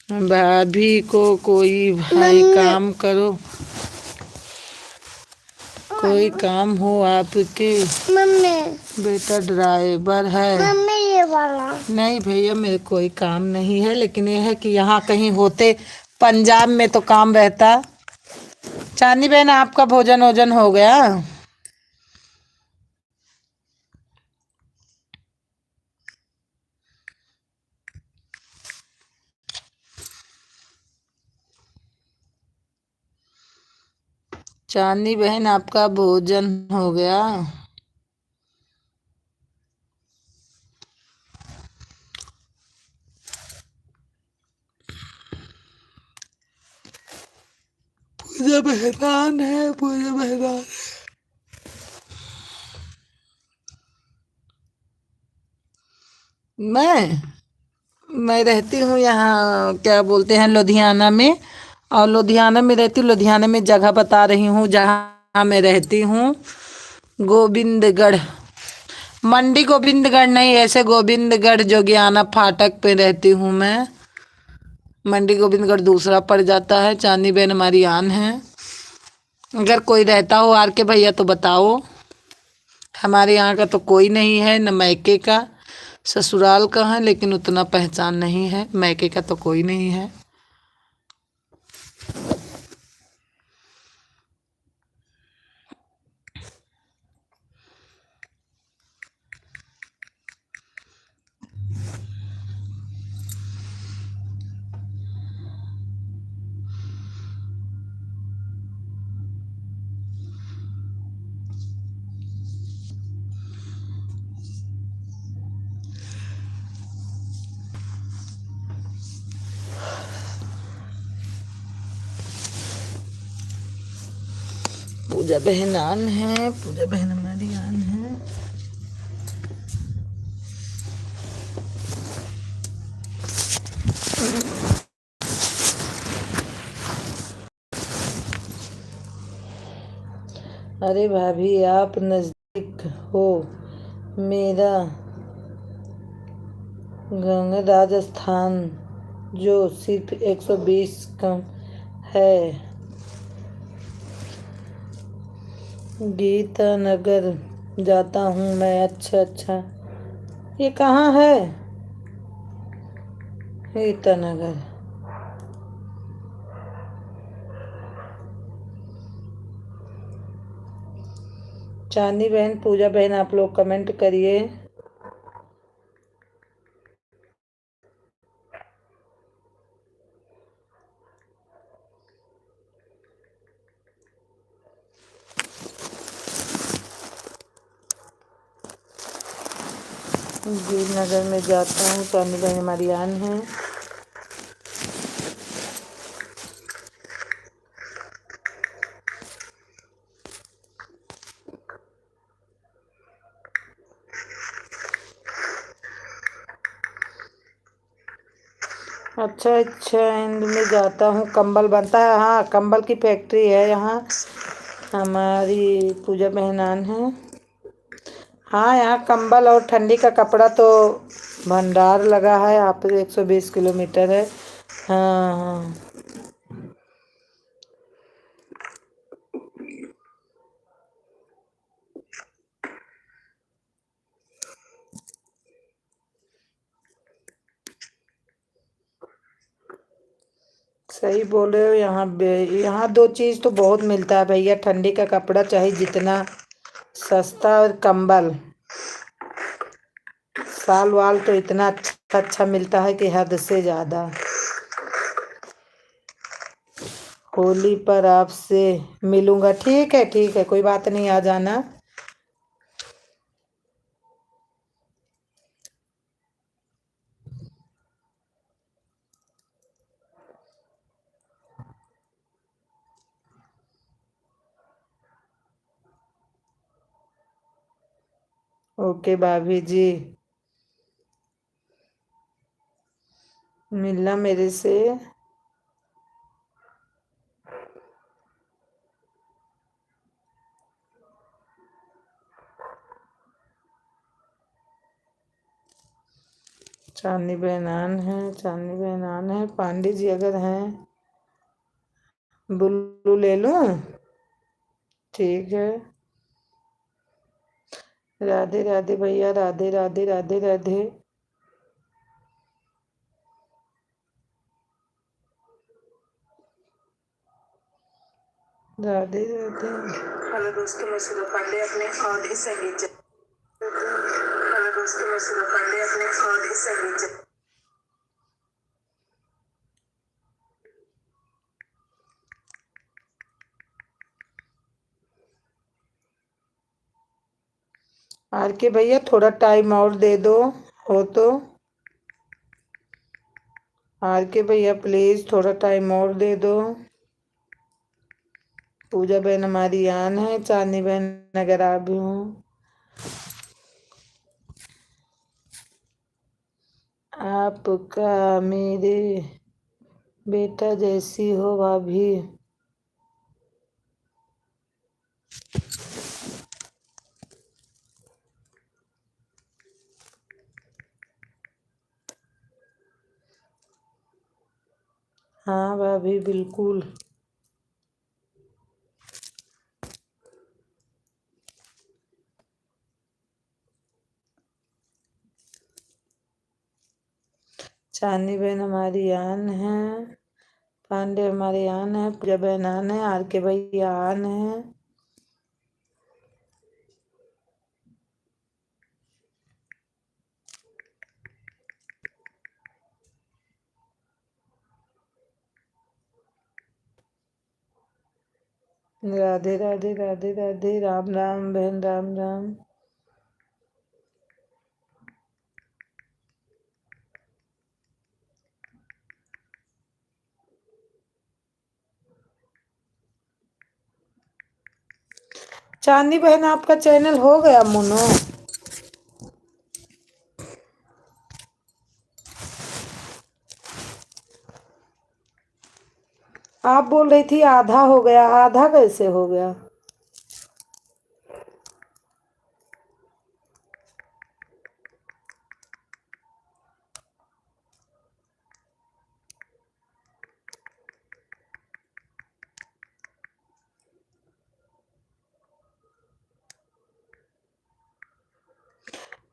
भाभी को कोई भाई काम करो, कोई काम हो आपके। मम्मी बेटा ड्राइवर है। मम्मी ये वाला नहीं भैया, मेरे कोई काम नहीं है, लेकिन ये है कि यहाँ कहीं होते पंजाब में तो काम रहता। चांदनी बहन आपका भोजन वोजन हो गया? चांदनी बहन आपका भोजन हो गया? पूजा बहरान है, पूजा बहरान। मैं रहती हूँ यहाँ, क्या बोलते हैं, लुधियाना में। और लुधियाना में रहती हूँ। लुधियाना में जगह बता रही हूँ जहाँ मैं रहती हूँ। गोविंदगढ़, मंडी गोविंदगढ़ नहीं, ऐसे गोविंदगढ़ जोगियाना फाटक पे रहती हूँ मैं। मंडी गोविंदगढ़ दूसरा पड़ जाता है। चांदनी बहन हमारी आन है। अगर कोई रहता हो आर के भैया तो बताओ। हमारे यहाँ का तो कोई नहीं है, न मैके का। ससुराल का है लेकिन उतना पहचान नहीं है। मैके का तो कोई नहीं है। पूजा बहन आन है, पूजा बहन हमारी आन है। अरे भाभी आप नजदीक हो, मेरा गंगा राजस्थान जो सिर्फ 120 कम है। गीता नगर जाता हूँ मैं। अच्छा अच्छा, ये कहाँ है? गीता नगर। चांदी बहन, पूजा बहन, आप लोग कमेंट करिए। नगर में जाता हूँ, चांदी बहन हमारी आन है। अच्छा अच्छा, एंड में जाता हूँ, कंबल बनता है। हाँ, कंबल की फैक्ट्री है यहाँ, हमारी पूजा बहनान है। हाँ, यहाँ कंबल और ठंडी का कपड़ा तो भंडार लगा है। यहाँ पे 120 किलोमीटर है। हाँ हाँ, सही बोल रहे हो। यहाँ दो चीज़ तो बहुत मिलता है भैया, ठंडी का कपड़ा चाहे जितना सस्ता, और कंबल। साल वाल तो इतना अच्छा अच्छा मिलता है कि हद से ज़्यादा। होली पर आपसे मिलूंगा। ठीक है ठीक है, कोई बात नहीं, आ जाना। ओके भाभी जी, मिलना मेरे से। चांदनी बहनान है, चांदनी बहनान है। पांडे जी अगर हैं, बुल्लू ले लूं? ठीक है। राधे राधे भैया, राधे राधे राधे राधे। राधे राधे। हेलो दोस्तों, मैं सुधा पांडे अपने ऑडी संगीत। हेलो दोस्तों, मैं सुधा पांडे अपने ऑडी संगीत। आर के भैया थोड़ा टाइम और दे दो, हो तो। आर के भैया प्लीज थोड़ा टाइम और दे दो। पूजा बहन हमारी आन है, चांदनी बहन अगर आप भी हो। आपका मेरे बेटा जैसी हो भाभी। हाँ भाभी बिल्कुल। चांदनी बहन हमारी आन है, पांडे हमारी आन है, पूजा बहन आन है, आर के भैया आन है। राधे राधे राधे राधे, राम राम बहन, राम राम। चांदनी बहन आपका चैनल हो गया मोनो? आप बोल रही थी आधा हो गया, आधा कैसे हो गया?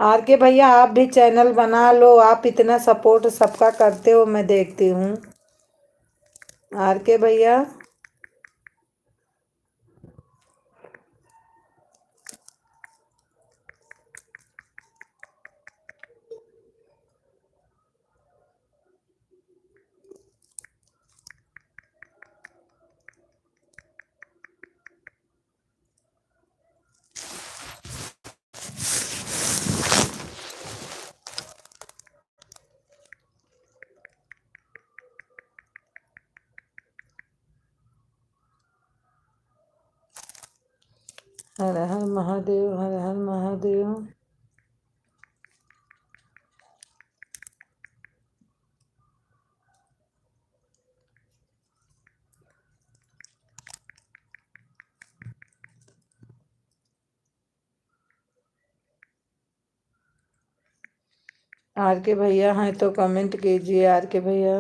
आर के भैया आप भी चैनल बना लो, आप इतना सपोर्ट सबका करते हो, मैं देखती हूँ। आर के भैया हर हर महादेव, हर हर महादेव। आर के भैया हैं तो कमेंट कीजिए आर के भैया।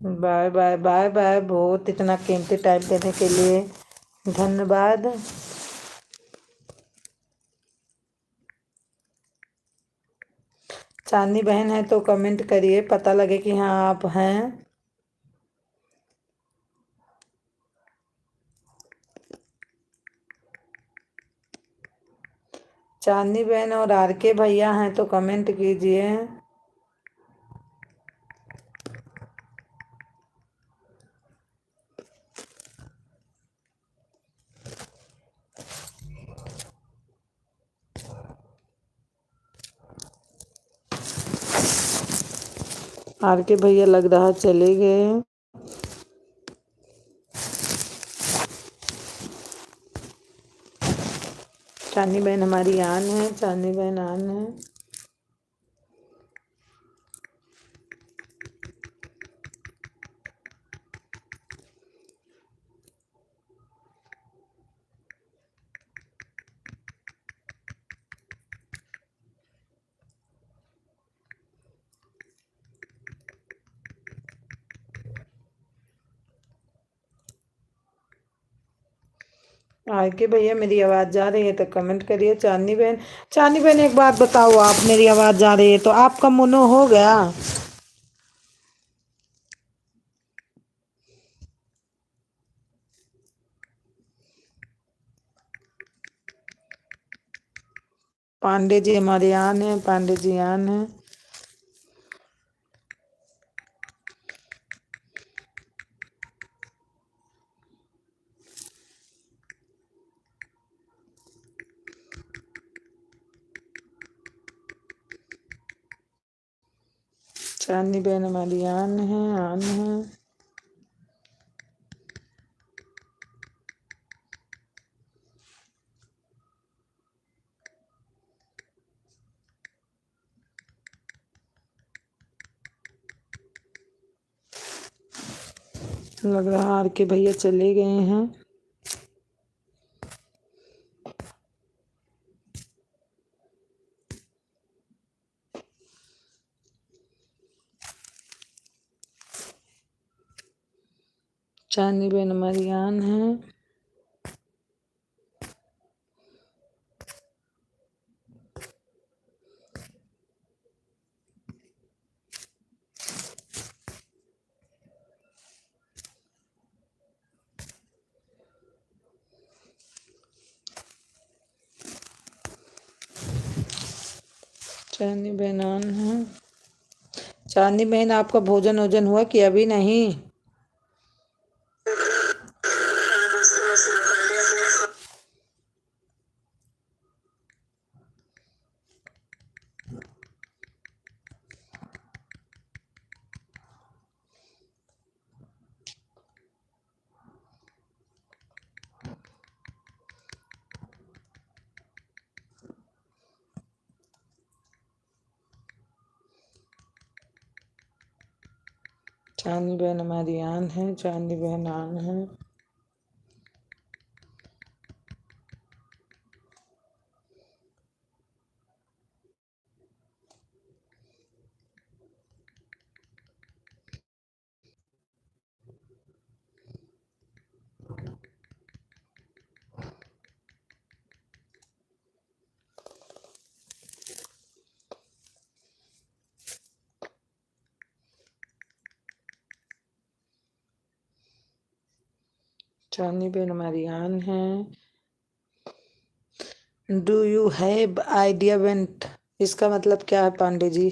बाय बाय बाय बाय, बहुत इतना कीमती टाइम देने के लिए धन्यवाद। चांदनी बहन है तो कमेंट करिए, पता लगे कि हाँ आप हैं। चांदनी बहन और आर के भैया हैं तो कमेंट कीजिए। आर के भैया लग रहा चले गए। चांदनी बहन हमारी आन है, चांदनी बहन आन है। आर के भैया मेरी आवाज जा रही है तो कमेंट करिए। चांदनी बहन, चांदनी बहन एक बात बताओ, आप मेरी आवाज जा रही है तो आपका मोनो हो गया? पांडे जी हमारे आन है, पांडे जी आन है। चांदनी बहन हमारी आन है, आन है। लग रहा आर के भैया चले गए हैं। चांदनी बहन हमारी आन है। चांदनी बहन आन है। चांदनी बहन आपका भोजन वोजन हुआ कि अभी नहीं? हेलो दोस्तों, मैं सुबह पहले अपने चांदनी बहन हमारी आन है, चांदनी बहन आन है। चांदनी बहन हमारी आन है। Do you have idea went, इसका मतलब क्या है पांडे जी?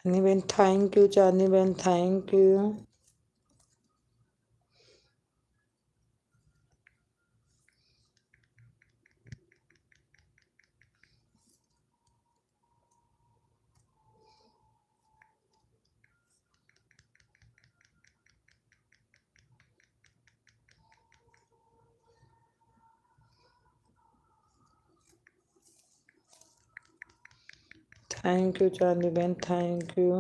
चांदनी बहन थैंक यू, चांदनी बहन थैंक यू। थैंक यू चांदनी बहन, थैंक यू।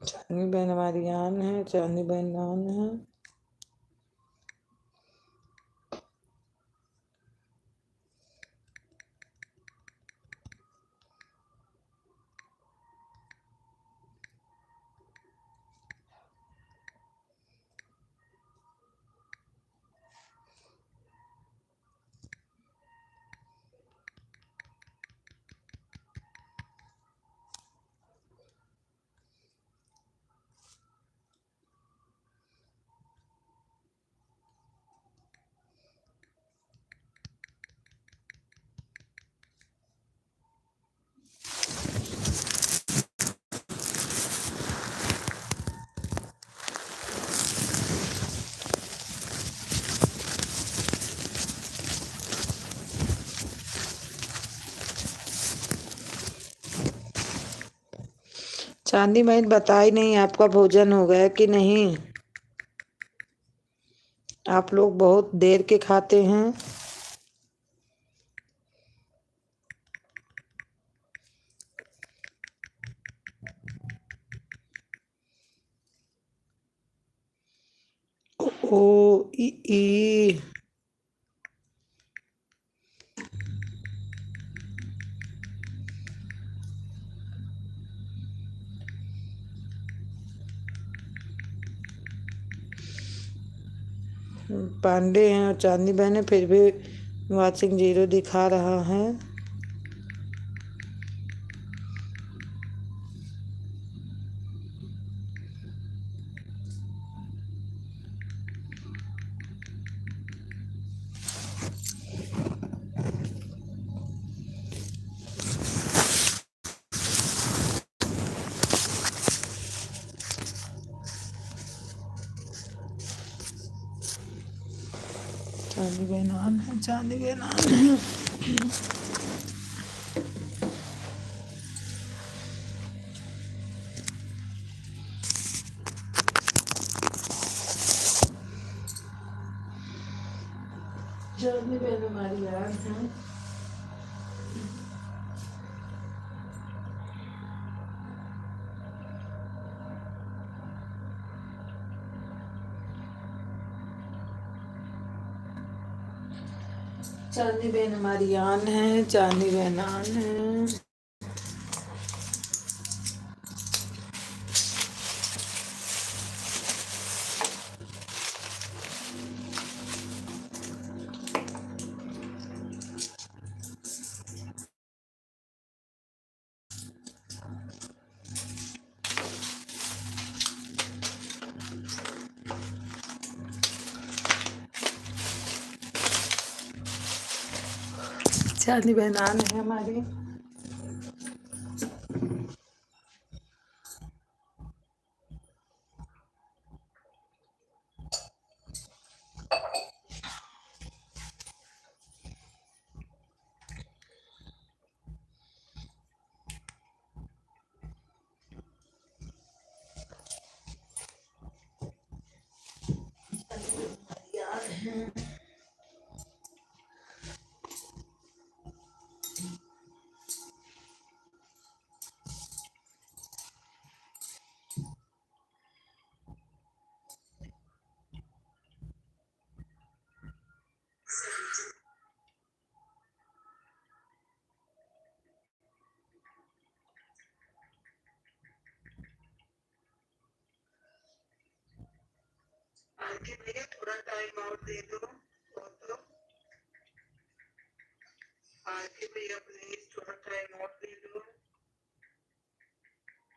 चांदनी बहन हमारी आन है, चांदनी बहन आन है। चांदनी बहन बताई नहीं आपका भोजन हो गया कि नहीं? आप लोग बहुत देर के खाते हैं। ओ ई पांडे हैं और चांदनी बहन है, फिर भी वाचिंग 0 दिखा रहा है। चांदनी बहन आन है, चांदनी बहन आन है। चांदनी बहन हमारी यार है। चांदनी बहन हमारी आन है, चांदनी बहन आन है। चांदनी बहन आन है हमारी। आगे भैया थोड़ा टाइम और दे दो तो आगे भैया प्लीज थोड़ा टाइम और दे दो।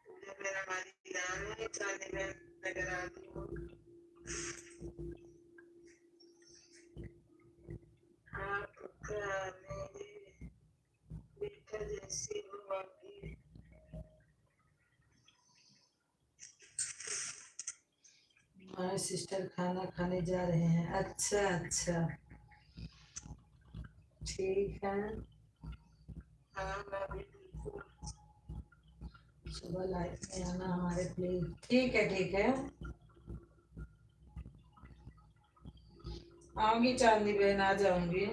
मुझे मेरा हमारी जान है चांदनी बहन नजर आ रही हो। आप मेरे बेटा जैसी हो अभी। हमारे सिस्टर खाना खाने जा रहे हैं। अच्छा अच्छा, ठीक है। हाँ मैं भी बिल्कुल। सुबह लाइफ में आना हमारे प्लीज। ठीक है ठीक है, आऊंगी चांदनी बहन, आ जाऊंगी।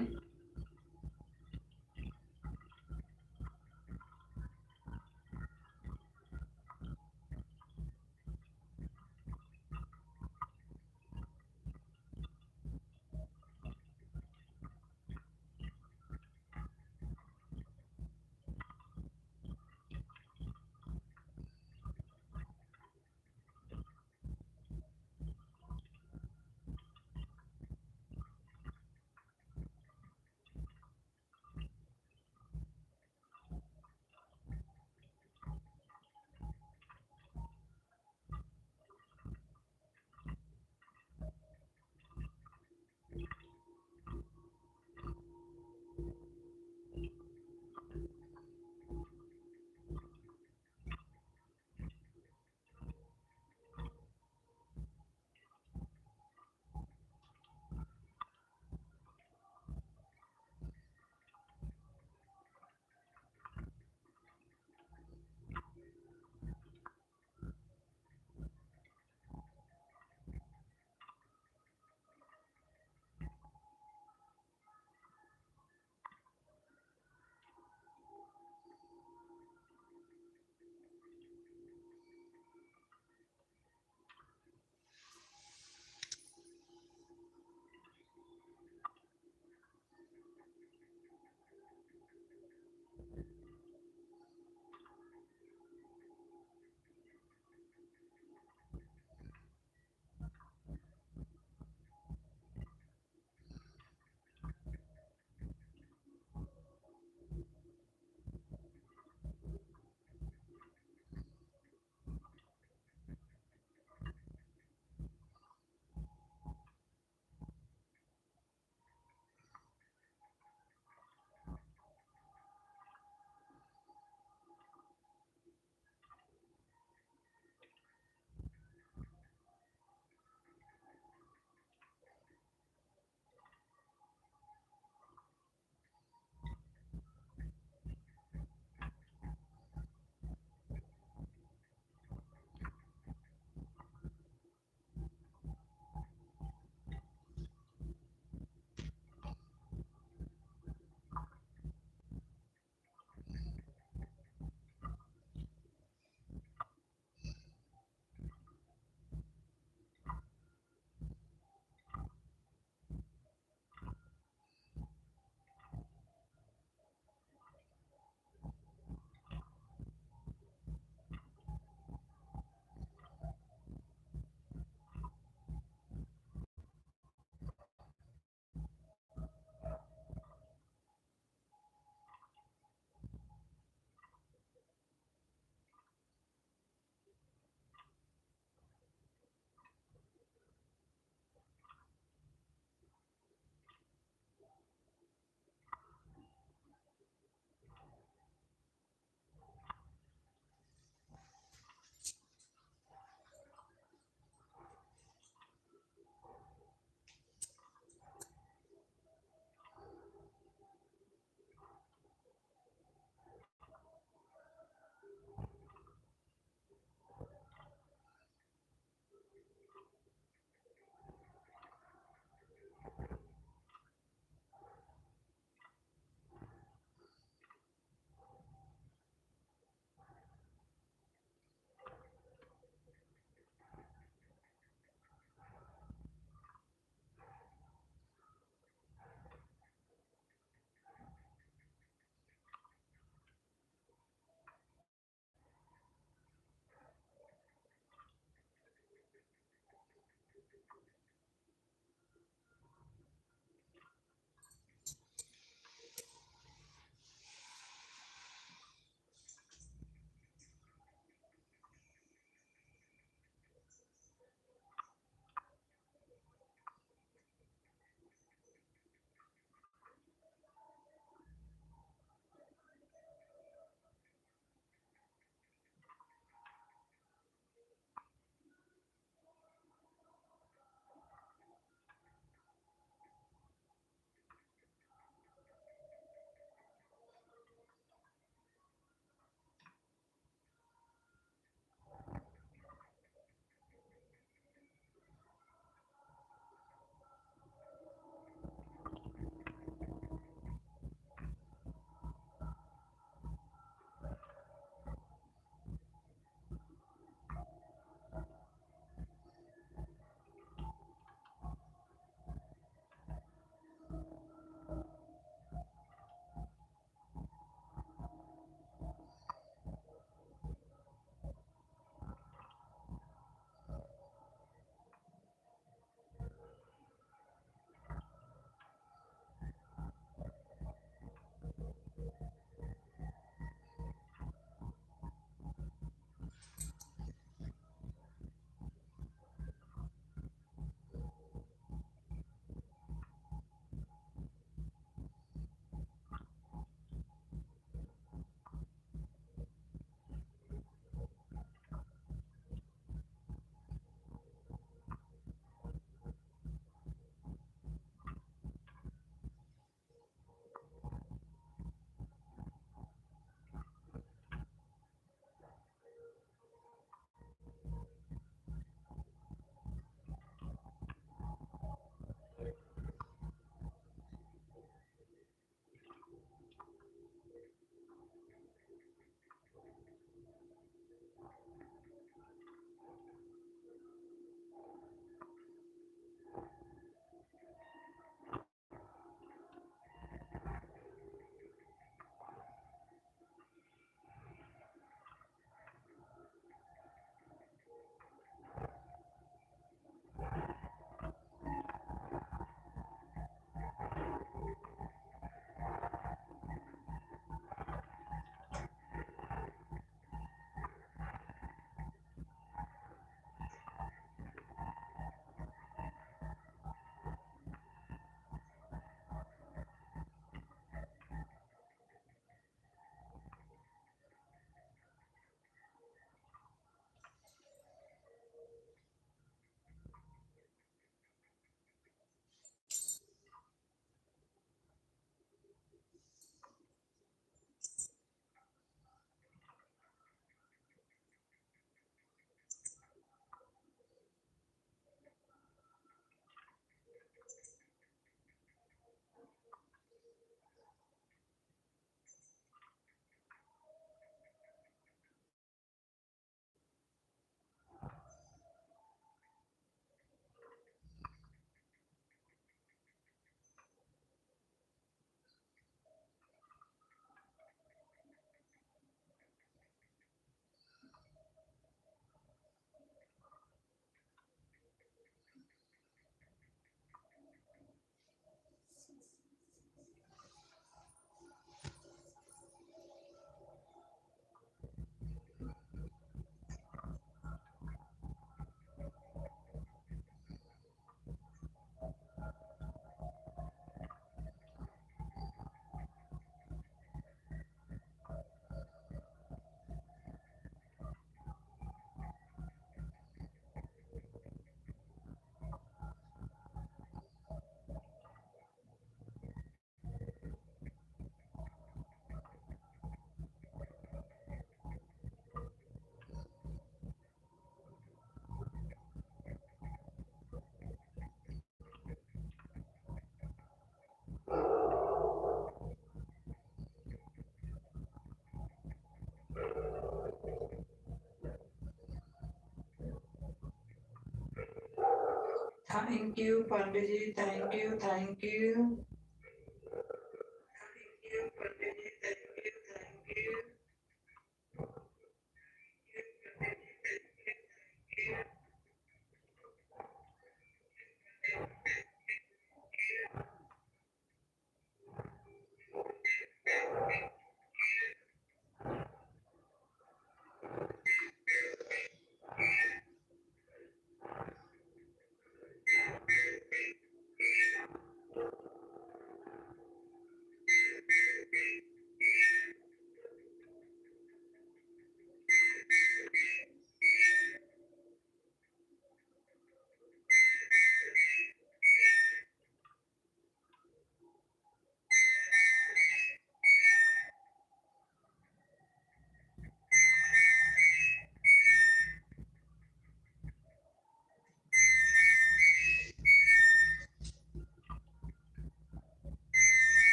Thank you Pandey ji, thank you, thank you.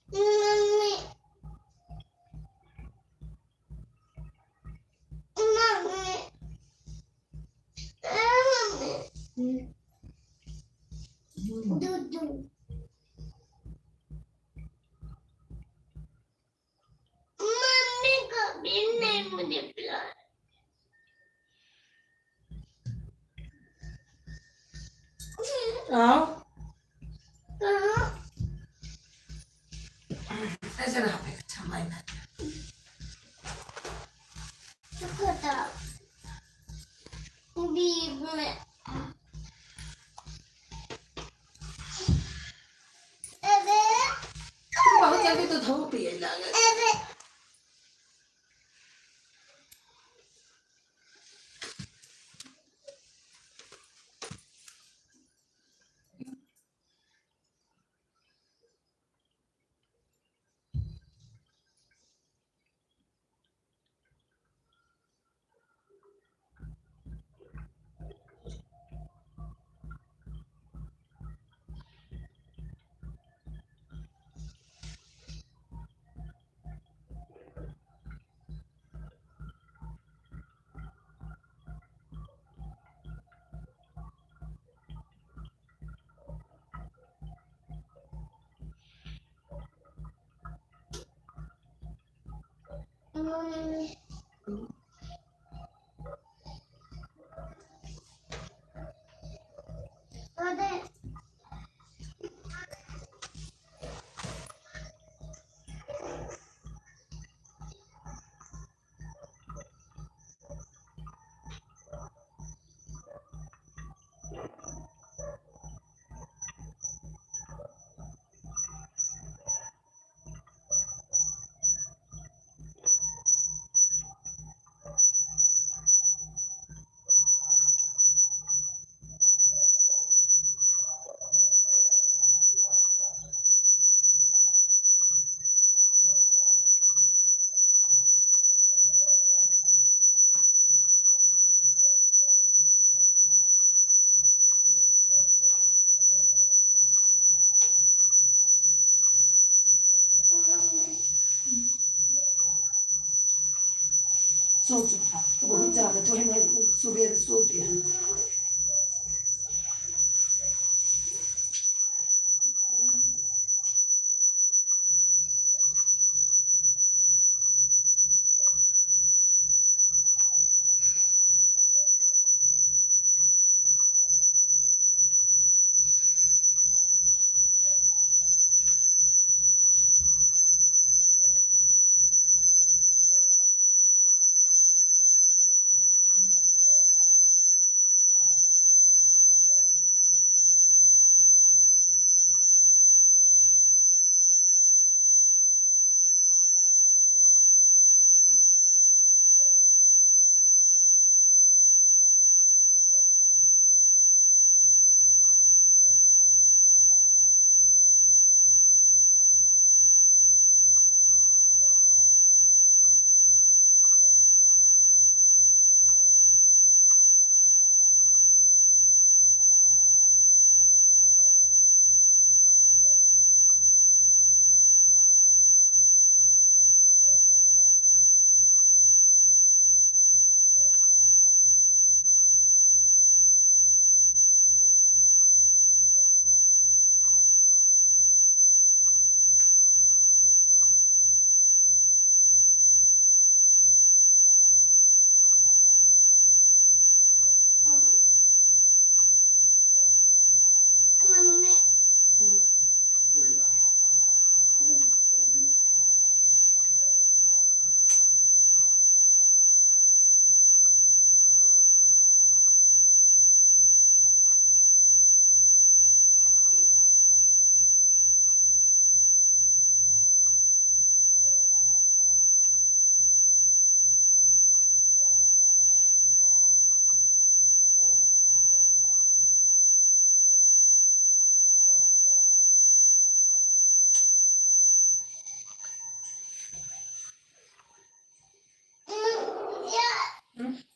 Mami, mami, mami. Dudu. Mami कभी नहीं मुझे पिलाया। आओ कहाँ? ऐसे रहा पे अच्छा मायना छोटा बीब में अरे बहुत जल्दी तो धो पिए लगे अरे अरे सो चुका बहुत ज्यादा तो मैं सुबह सो दिया हम्म?